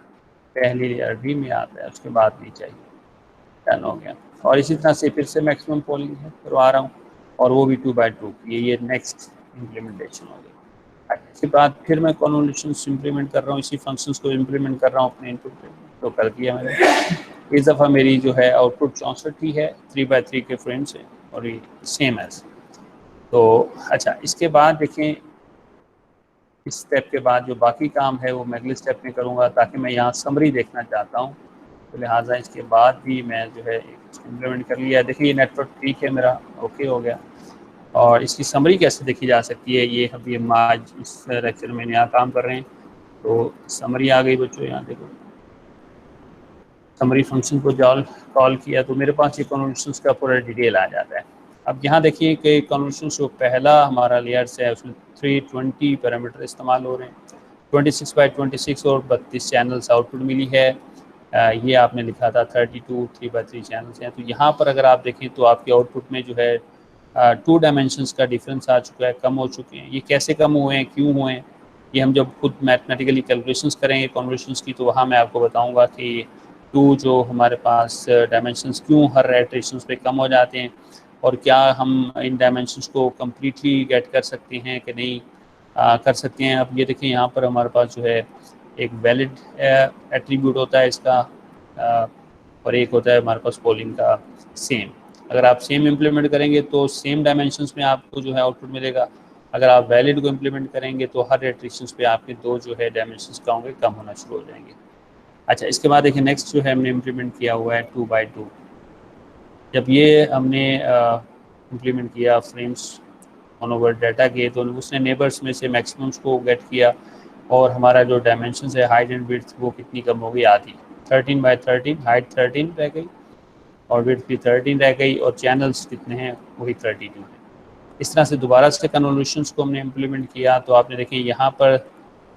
पहली लेयर भी में आता है, उसके बाद नहीं चाहिए। 10 हो गया। और इसी तरह से फिर से मैक्सिमम पोलिंग है करवा रहा हूँ, और वो भी 2 बाय 2। ये नेक्स्ट इम्प्लीमेंटेशन हो गई। इसके बाद फिर मैं कन्वोल्यूशंस इम्प्लीमेंट कर रहा हूँ, इसी फंक्शंस को इम्प्लीमेंट कर रहा हूँ अपने इनपुट पे, तो कर दिया मैंने। इस दफ़ा मेरी जो है आउटपुट 64 ही है, 3 बाय 3 के फ्रेम से, और ये सेम है। तो अच्छा, इसके बाद देखें, इस स्टेप के बाद जो बाकी काम है वो मैं अगले स्टेप में करूँगा, ताकि मैं यहाँ समरी देखना चाहता हूँ। तो लिहाजा इसके बाद भी मैं जो है इम्प्लीमेंट कर लिया। देखिए, ये नेटवर्क ठीक है मेरा, ओके हो गया। और इसकी समरी कैसे देखी जा सकती है, ये अभी हम आज इस लेक्चर में नया काम कर रहे हैं। तो समरी आ गई बच्चों, यहाँ देखो, समरी फंक्शन को कॉल किया तो मेरे पास ये कन्वर्सेशंस का पूरा डिटेल आ जाता है। अब यहाँ देखिए कि कन्वर्सेशंस जो पहला हमारा लेयर्स है उसमें 320 पैरामीटर इस्तेमाल हो रहे हैं, 26 बाई 26 और 32 चैनल्स आउटपुट मिली है। ये आपने लिखा था 32 3 बाई 3 चैनल्स हैं। तो यहाँ पर अगर आप देखें तो आपके आउटपुट में जो है 2 डायमेंशंस का डिफरेंस आ चुका है, कम हो चुके हैं। ये कैसे कम हुए हैं, क्यों हुए हैं, ये हम जब खुद मैथमेटिकली कैलकुलेशंस करेंगे कन्वर्सेशंस की, तो वहाँ मैं आपको बताऊँगा कि 2 जो हमारे पास डायमेंशंस क्यों हर इटरेशंस पे कम हो जाते हैं, और क्या हम इन डायमेंशंस को कम्प्लीटली गेट कर सकते हैं कि नहीं कर सकते हैं। अब ये देखिए, यहाँ पर हमारे पास जो है एक वैलिड एट्रीब्यूट होता है इसका, और एक होता है हमारे पास पोलिंग का सेम। अगर आप सेम इम्प्लीमेंट करेंगे तो सेम डायमेंशंस में आपको जो है आउटपुट मिलेगा। अगर आप वैलिड को इम्प्लीमेंट करेंगे तो हर इटरेशंस पे आपके 2 जो है डायमेंशंस का होंगे, कम होना शुरू हो जाएंगे। अच्छा, इसके बाद देखिए नेक्स्ट जो है हमने इम्प्लीमेंट किया हुआ है 2 बाई 2। जब ये हमने इम्प्लीमेंट किया फ्रेम्स ऑन ओवर डाटा के, तो उसने नेबर्स में से मैक्सिमम्स को गेट किया, और हमारा जो डायमेंशंस है हाइट एंड विड्थ वो कितनी कम हो गई? आधी, 13 बाई 13, हाइट 13 रह गई और विड्थ भी 13 रह गई, और चैनल्स कितने हैं? वही 32 हैं। इस तरह से दोबारा से कन्वोल्यूशंस को हमने इम्प्लीमेंट किया, तो आपने देखें यहाँ पर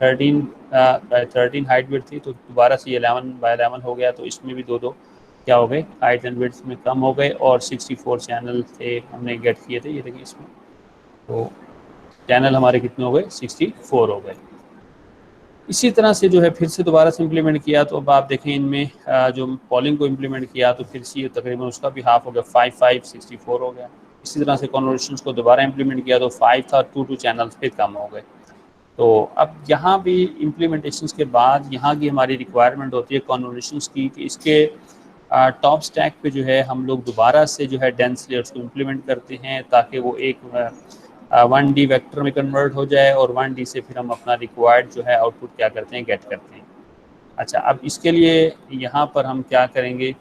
13 बाई 13 हाइट विड्थ थी, तो दोबारा से 11 बाई 11 हो गया। तो इसमें भी 2 क्या हो गए? हाइट एंड विड्थ में कम हो गए, और 64 चैनल थे हमने गेट किए थे। ये देखिए इसमें, तो चैनल हमारे कितने हो गए? 64 हो गए। इसी तरह से जो है फिर से दोबारा से इम्प्लीमेंट किया, तो अब आप देखें इनमें जो पोलिंग को इम्प्लीमेंट किया तो फिर से तकरीबन उसका भी हाफ हो गया, 5 5 64 हो गया। इसी तरह से कन्वर्सेशंस को दोबारा इम्प्लीमेंट किया तो 5 था, 2 चैनल्स फिर कम हो गए। तो अब यहाँ भी इम्प्लीमेंटेशंस के बाद यहाँ की हमारी रिक्वायरमेंट होती है कन्वर्सेशंस की, कि इसके टॉप स्टैक पे जो है हम लोग दोबारा से जो है डेंस लेयर्स को इम्प्लीमेंट करते हैं, ताकि वो एक 1D वेक्टर में कन्वर्ट हो जाए, और 1D से फिर हम अपना रिक्वायर्ड जो है आउटपुट क्या करते हैं? गेट करते हैं। अच्छा, अब इसके लिए यहाँ पर हम क्या करेंगे?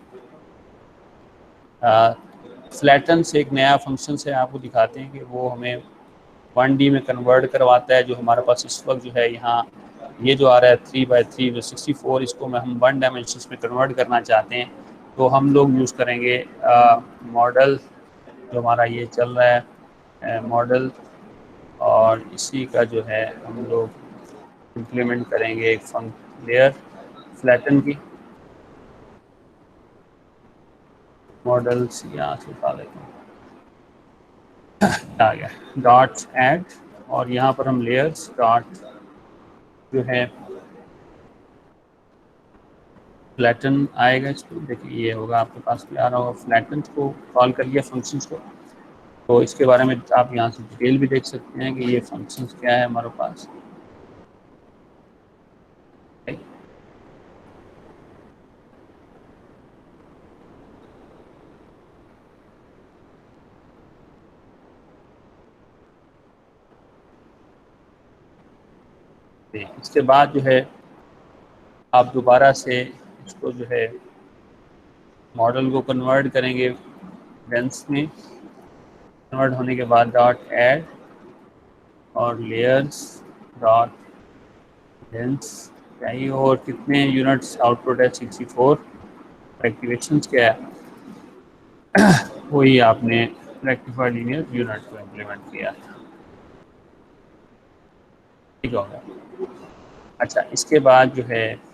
फ्लैटन से एक नया फंक्शन से आपको दिखाते हैं कि वो हमें 1D में कन्वर्ट करवाता है। जो हमारे पास इस वक्त जो है यहाँ ये जो आ रहा है 3 बाई 3 जो 64, इसको मैं हम 1 डायमेंशंस में कन्वर्ट करना चाहते हैं, तो हम लोग यूज़ करेंगे मॉडल, जो हमारा ये चल रहा है मॉडल, और इसी का जो है हम लोग इम्प्लीमेंट करेंगे एक लेयर फ्लैटन की। मॉडल्स यहाँ से उठा लेते हैं, आ गया डॉट ऐड, और यहाँ पर हम लेयर्स डॉट जो है फ्लैटन आएगा। इसको देखिए, ये होगा आपके पास भी आ रहा होगा। फ्लैटन को कॉल कर लिया फंक्शंस को, तो इसके बारे में आप यहाँ से डिटेल भी देख सकते हैं कि ये फंक्शंस क्या है हमारे पास। इसके बाद जो है आप दोबारा से इसको जो है मॉडल को कन्वर्ट करेंगे डेंस में। कन्वर्ट होने के बाद डॉट ऐड और लेयर्स डॉट डेंस चाहिए, और कितने यूनिट्स आउटपुट है 64। एक्टिवेशंस क्या है वही आपने रेक्टिफाइड लीनियर यूनिट को इम्प्लीमेंट किया, ठीक होगा। अच्छा, इसके बाद जो है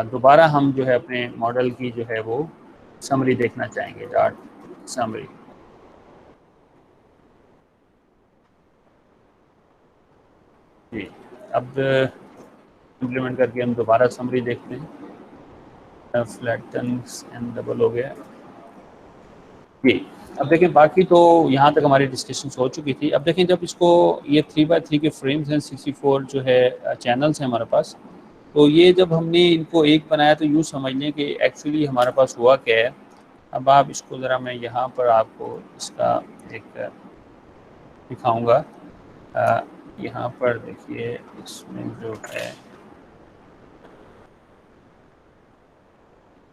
दोबारा हम जो है अपने मॉडल की जो है वो समरी देखना चाहेंगे, डॉट समरी। जी, अब इम्प्लीमेंट करके हम दोबारा समरी देखते हैं। फ्लैटन एंड डबल हो गया जी। अब देखें, बाकी तो यहाँ तक हमारी डिस्कशन हो चुकी थी। अब देखें, जब इसको ये 3x3 के फ्रेम्स हैं, 64 जो है चैनल्स हैं हमारे पास, तो ये जब हमने इनको एक बनाया तो यूँ समझ लें कि एक्चुअली हमारे पास हुआ क्या है। अब आप इसको ज़रा मैं यहाँ पर आपको इसका एक दिखाऊंगा। यहाँ पर देखिए, इसमें जो है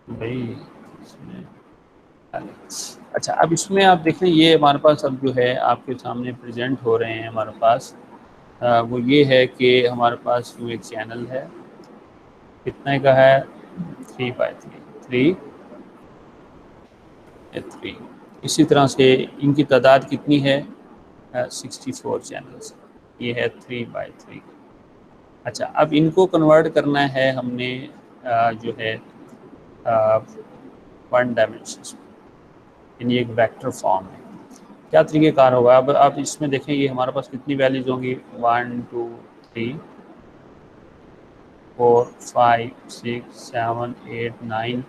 भाई इसमें, अच्छा, अब इसमें आप देखें, ये हमारे पास अब जो है आपके सामने प्रेजेंट हो रहे हैं हमारे पास। वो ये है कि हमारे पास जो एक चैनल है, कितने का है, 3x3 3। इसी तरह से इनकी तादाद कितनी है, 64 चैनल्स, ये है 3x3। अच्छा, अब इनको कन्वर्ट करना है हमने जो है 1 डायमेंशन, यानी एक वेक्टर फॉर्म है। क्या तरीक़ेकार होगा, अब आप इसमें देखें, ये हमारे पास कितनी वैल्यूज़ होंगी, 1 2 3 4 5 6 7 8 9।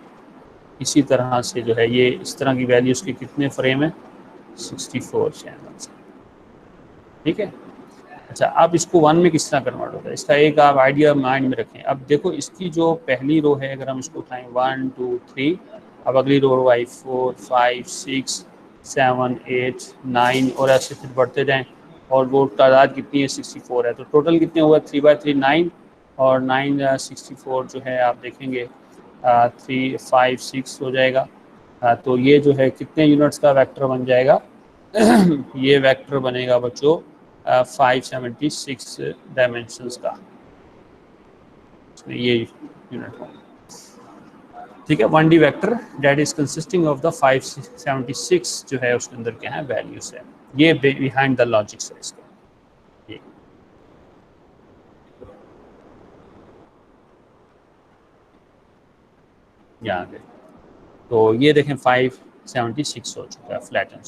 इसी तरह से जो है ये इस तरह की वैल्यूज़ के कितने फ्रेम हैं, 64 चैनल्स, ठीक है। अच्छा, अब इसको 1 में किस तरह कन्वर्ट होता है, इसका एक आप आइडिया माइंड में रखें। अब देखो, इसकी जो पहली रो है, अगर हम इसको उठाएं 1 2 3, अब अगली रो आई 4 5 6 7 8 9, और ऐसे फिर बढ़ते जाएं, और वो तादाद कितनी है, 64 है। तो टोटल कितने हुआ, 3x3 9, और 9 64 जो है आप देखेंगे 3 5 6 हो जाएगा। तो ये जो है कितने यूनिट्स का वेक्टर बन जाएगा ये वेक्टर बनेगा बच्चों 576 डायमेंशंस का, ये यूनिट होगा, ठीक है। 1D vector that is consisting of the 576 जो है उसके अंदर क्या है, वैल्यूज है। ये बिहाइंड द लॉजिक है इसका। ये यहाँ पे तो ये देखें 576 हो चुका है फ्लैटन।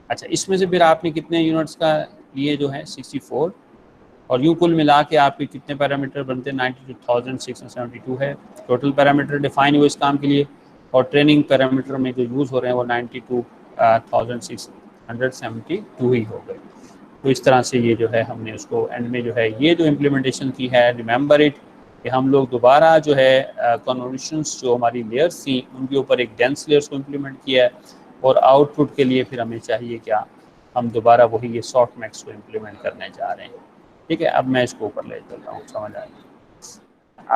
अच्छा, इसमें से फिर आपने कितने यूनिट्स का लिए, जो है 64, और यूँ कुल मिला के आपके कितने पैरामीटर बनते हैं, 92,672 है टोटल पैरामीटर डिफाइन हुए इस काम के लिए, और ट्रेनिंग पैरामीटर में जो यूज़ हो रहे हैं वो 92,672 ही हो गए। तो इस तरह से ये जो है हमने उसको एंड में जो है ये जो इम्प्लीमेंटेशन की है, रिमेंबर इट कि हम लोग दोबारा जो है कन्वोल्यूशंस जो हमारी लेयर्स थी उनके ऊपर एक डेंस लेयर्स को इम्प्लीमेंट किया है, और आउटपुट के लिए फिर हमें चाहिए क्या, हम दोबारा वही ये सॉफ्ट मैक्स को इम्प्लीमेंट करने जा रहे हैं, ठीक है। अब मैं इसको ऊपर ले चलता हूँ, समझ आएगा।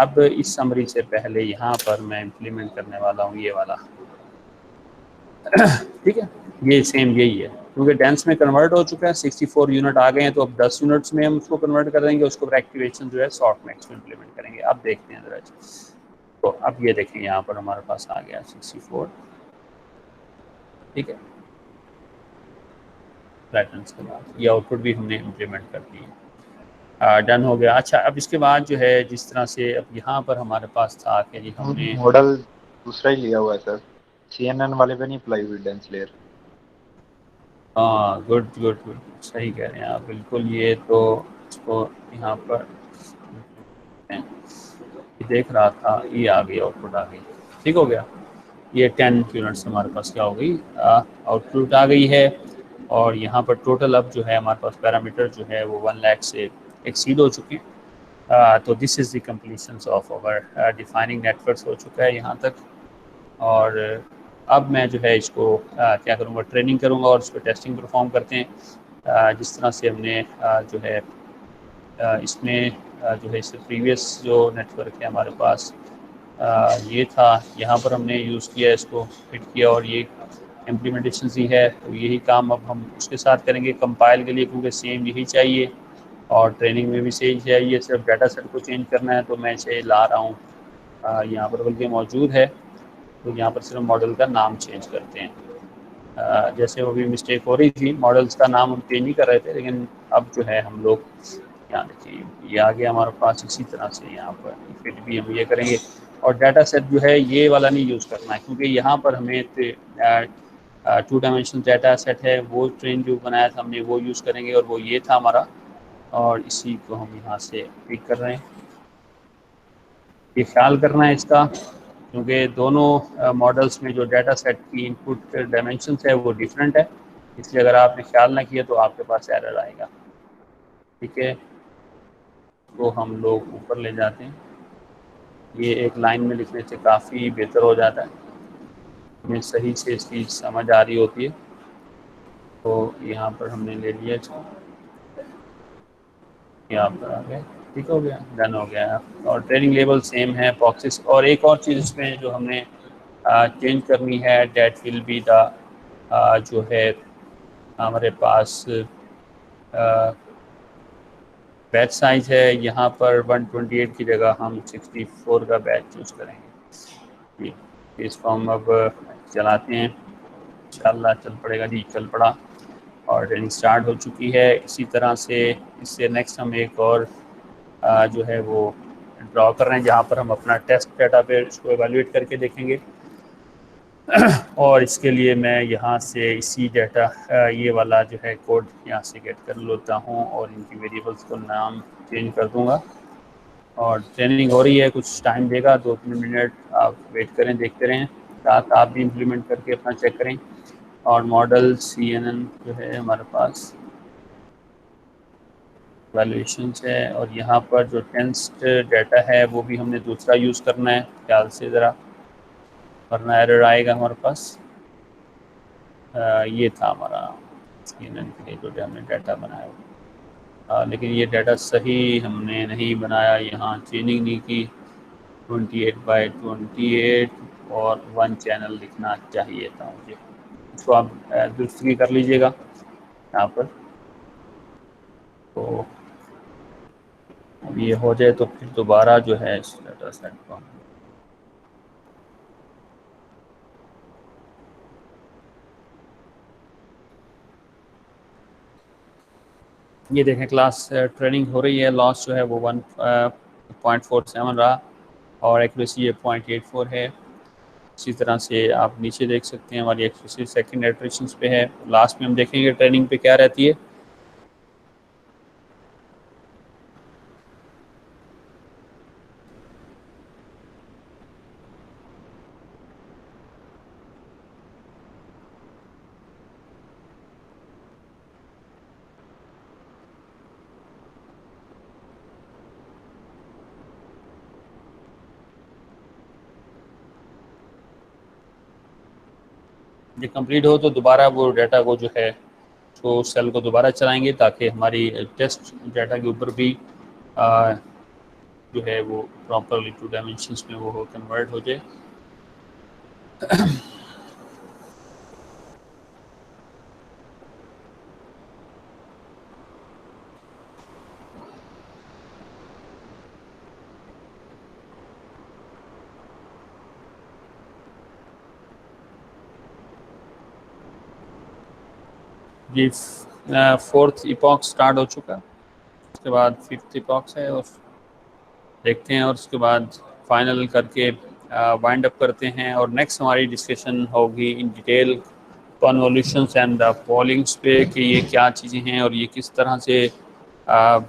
अब इस समरी से पहले यहाँ पर मैं इम्प्लीमेंट करने वाला हूँ ये वाला ठीक है, ये सेम यही है, क्योंकि डेंस में कन्वर्ट हो चुका है, 64 यूनिट आ गए हैं, तो अब 10 यूनिट्स में हम उसको कन्वर्ट कर देंगे, उसको एक्टिवेशन जो है सॉफ्ट मैक्स में इम्प्लीमेंट करेंगे। अब देखते हैं जरा, तो अब ये देखें यहाँ पर हमारे पास आ गया 64, ठीक है। पैटर्न्स के बाद ये आउटपुट भी हमने इम्प्लीमेंट कर दिए, डन हो गया। अच्छा, अब इसके बाद जो है जिस तरह से अब यहाँ पर हमारे पास था कि जी हमने मॉडल दूसरा ही लिया हुआ है सर, CNN वाले पे नहीं अप्लाई हुई डेंस लेयर। हाँ, गुड गुड गुड, सही कह रहे हैं आप बिल्कुल। ये तो इसको यहाँ पर देख रहा था, ये आ गई आउटपुट आ गई, ठीक हो गया। ये 10 यूनिट्स हमारे पास क्या हो गई, आउटपुट आ गई है। और यहाँ पर टोटल अब जो है हमारे पास पैरामीटर जो है वो 1 लाख से एक्सीड हो चुके हैं। तो this is the completion of our defining networks हो चुका है यहाँ तक। और अब मैं जो है इसको क्या करूँगा, ट्रेनिंग करूँगा और इस पर टेस्टिंग परफॉर्म करते हैं। जिस तरह से हमने जो है इसमें जो है इससे प्रीवियस जो नेटवर्क है हमारे पास ये था, यहाँ पर हमने यूज़ किया, इसको फिट किया और ये इम्प्लीमेंटेशन सी है। तो यही काम अब हम उसके साथ करेंगे कंपाइल के लिए, क्योंकि सेम यही चाहिए और ट्रेनिंग में भी सही चाहिए, सिर्फ डाटा सेट को चेंज करना है। तो मैं इसे ला रहा हूँ, यहाँ पर बल्कि मौजूद है, तो यहाँ पर सिर्फ मॉडल का नाम चेंज करते हैं। जैसे वो भी मिस्टेक हो रही थी, मॉडल्स का नाम हम चेंज नहीं कर रहे थे, लेकिन अब जो है हम लोग यहाँ देखिए ये आ गया हमारे पास। इसी तरह से यहाँ पर फिट भी हम ये करेंगे और डाटा सेट जो है ये वाला नहीं यूज़ करना है, क्योंकि यहाँ पर हमें 2 डायमेंशनल डाटा सेट है, वो ट्रेन जो बनाया था हमने वो यूज़ करेंगे और वो ये था हमारा, और इसी को हम यहाँ से पिक कर रहे हैं। ये ख्याल करना है इसका, क्योंकि दोनों मॉडल्स में जो डाटा सेट की इनपुट डायमेंशंस है वो डिफरेंट है, इसलिए अगर आपने ख्याल ना किया तो आपके पास एरर आएगा। ठीक है, तो हम लोग ऊपर ले जाते हैं, ये एक लाइन में लिखने से काफ़ी बेहतर हो जाता है, हमें सही से इसकी समझ आ रही होती है। तो यहाँ पर हमने ले लिया, यहाँ पर आ गए, ठीक हो गया, डन हो गया। और ट्रेनिंग लेवल सेम है प्रॉक्सिस। और एक और चीज़ इसमें जो हमने चेंज करनी है, डेट विल बी द जो है हमारे पास बैच साइज है, यहाँ पर 128 की जगह हम 64 का बैच चूज़ करेंगे जी। इसको हम अब चलाते हैं, इंशाल्लाह चल पड़ेगा जी, चल पड़ा और ट्रेनिंग स्टार्ट हो चुकी है। इसी तरह से इससे नेक्स्ट हम एक और जो है वो ड्रॉ कर रहे हैं, जहाँ पर हम अपना टेस्ट डाटा पे इसको एवेलुएट करके देखेंगे। और इसके लिए मैं यहाँ से इसी डाटा ये वाला जो है कोड यहाँ से गेट कर लेता हूँ और इनकी वेरिएबल्स को नाम चेंज कर दूँगा। और ट्रेनिंग हो रही है, कुछ टाइम देगा, 2-3 मिनट आप वेट करें, देखते रहें, साथ आप भी इम्प्लीमेंट करके अपना चेक करें। और मॉडल CNN जो है हमारे पास वैल्यूएशंस है, और यहाँ पर जो टेंस्ड डाटा है वो भी हमने दूसरा यूज़ करना है, ख्याल से ज़रा, वरना एरर आएगा हमारे पास। ये था हमारा CNN के लिए जो हमने डाटा बनाया, लेकिन ये डाटा सही हमने नहीं बनाया, यहाँ चेंजिंग नहीं की। 28/28 और 1 चैनल लिखना चाहिए था मुझे, इसको आप दुरुस्त कर लीजिएगा यहाँ पर। तो अब ये हो जाए तो फिर दोबारा जो है इस डाटा सेट को ये देखें, क्लास ट्रेनिंग हो रही है, लॉस जो है वो 1.47 रहा और एक्यूरेसी ये 0.84 है। इसी तरह से आप नीचे देख सकते हैं हमारी एक्यूरेसी सेकंड इटरेशंस पे है। लास्ट में हम देखेंगे ट्रेनिंग पे क्या रहती है। ये कंप्लीट हो तो दोबारा वो डाटा को जो है तो सेल को दोबारा चलाएंगे, ताकि हमारी टेस्ट डाटा के ऊपर भी जो है वो प्रॉपरली 2 डायमेंशंस में वो कन्वर्ट हो जाए। जी, 4th इपॉक स्टार्ट हो चुका, उसके बाद 5th इपॉक्स है, और देखते हैं, और उसके बाद फाइनल करके वाइंड अप करते हैं। और नेक्स्ट हमारी डिस्कशन होगी इन डिटेल कन्वोल्यूशंस एंड पॉलिंग्स पे कि ये क्या चीज़ें हैं और ये किस तरह से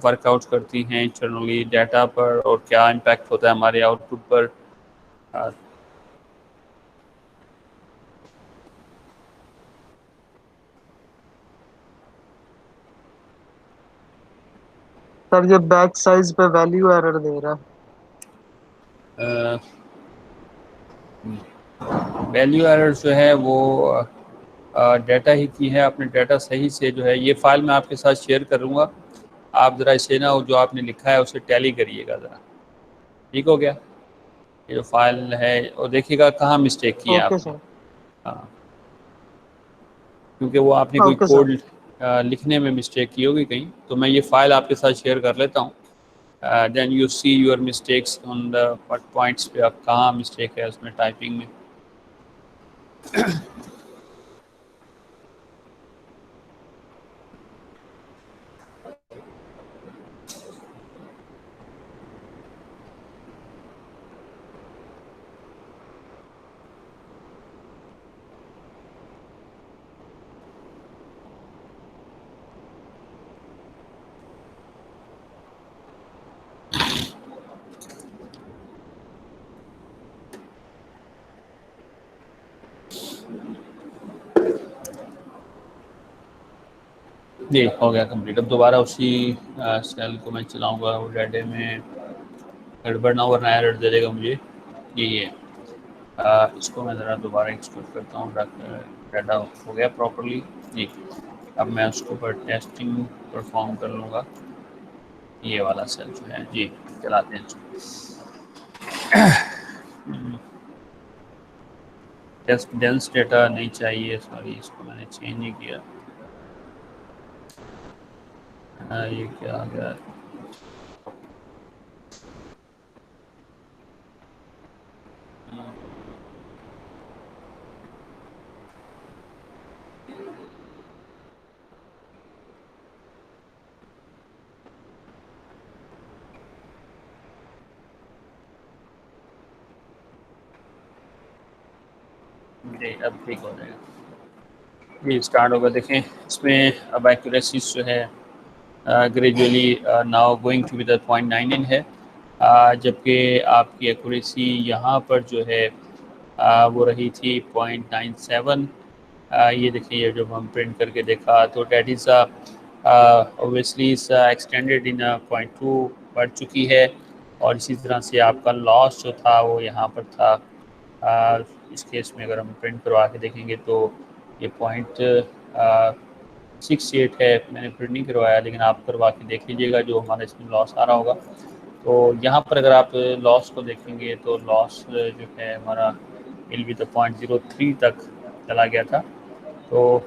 वर्कआउट करती हैं इंटरनली डाटा पर, और क्या इम्पैक्ट होता है हमारे आउटपुट पर। सर ये बैच साइज पे वैल्यू एरर दे रहा है। वैल्यू एरर जो है वो डाटा ही की है, अपने डाटा सही से जो है, ये फाइल मैं आपके साथ शेयर करूँगा, आप ज़रा इसे ना जो आपने लिखा है उसे टैली करिएगा ज़रा, ठीक हो गया? ये जो फाइल है और देखिएगा कहाँ मिस्टेक की है ओके आपने। सर। हाँ, क्योंकि वो आपने कोई ओके सर। कोड लिखने में मिस्टेक की होगी कहीं, तो मैं ये फाइल आपके साथ शेयर कर लेता हूँ। Then you see your mistakes on the what points पे आप कहाँ मिस्टेक है उसमें टाइपिंग में। जी हो गया कंप्लीट। अब दोबारा उसी सेल को मैं चलाऊँगा, वो रेडे में गड़बड़ ना वरना एरर दे देगा मुझे। यही है। इसको मैं ज़रा दोबारा एक्सपोर्ट करता हूँ, डाटा हो गया प्रॉपर्ली जी। अब मैं उसके ऊपर टेस्टिंग परफॉर्म कर लूँगा। ये वाला सेल जो है जी, चलाते हैं टेस्ट डेंस डेटा नहीं चाहिए, सॉरी इसको मैंने चेंज नहीं किया। ये क्या आ गया? जी अब ठीक हो जाएगा। ये स्टार्ट होगा, देखें इसमें अब एक्यूरेसी जो है gradually now going to be the 0.99 है, जबकि आपकी एक्यूरेसी यहाँ पर जो है वो रही थी 0.97। ये देखिए जब हम प्रिंट करके देखा तो डेट इज़ ओबियसली एक्सटेंडेड इन 0.2 बढ़ चुकी है। और इसी तरह से आपका लॉस जो था वो यहाँ पर था। इस केस में अगर हम प्रिंट करवा के देखेंगे तो ये 0.68 है। मैंने प्रिंट नहीं करवाया, लेकिन आप करवा के देख लीजिएगा जो हमारा इसमें लॉस आ रहा होगा। तो यहाँ पर अगर आप लॉस को देखेंगे तो लॉस जो है हमारा विल बी द 0.03 तक चला गया था। तो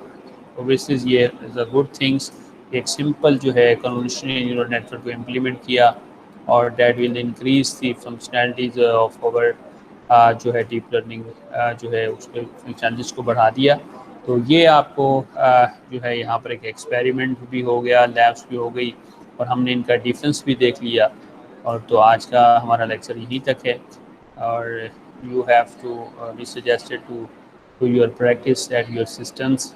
ओबियसली ये इज़ अ गुड थिंग्स। एक सिंपल जो है कन्वोल्यूशनल न्यूरल नेटवर्क को इम्प्लीमेंट किया और that will increase the functionalities of our जो है डीप लर्निंग जो है उसके फंक्शनैलिटीज़ को बढ़ा दिया। तो ये आपको जो है यहाँ पर एक एक्सपेरिमेंट भी हो गया, लैब्स भी हो गई और हमने इनका डिफरेंस भी देख लिया। और तो आज का हमारा लेक्चर यहीं तक है और you have to be suggested to do your practice at your systems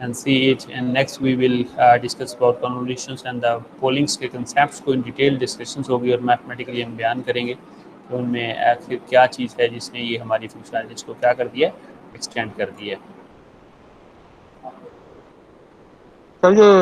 and see it, and next we will discuss about convolutions and the pollings के concepts को in detail discussions होगी और mathematically हम बयान करेंगे तो उनमें आखिर क्या चीज़ है जिसने ये हमारी फंक्शनैलिटीज़ को क्या कर दिया, एक्सटेंड कर दिया। सर ये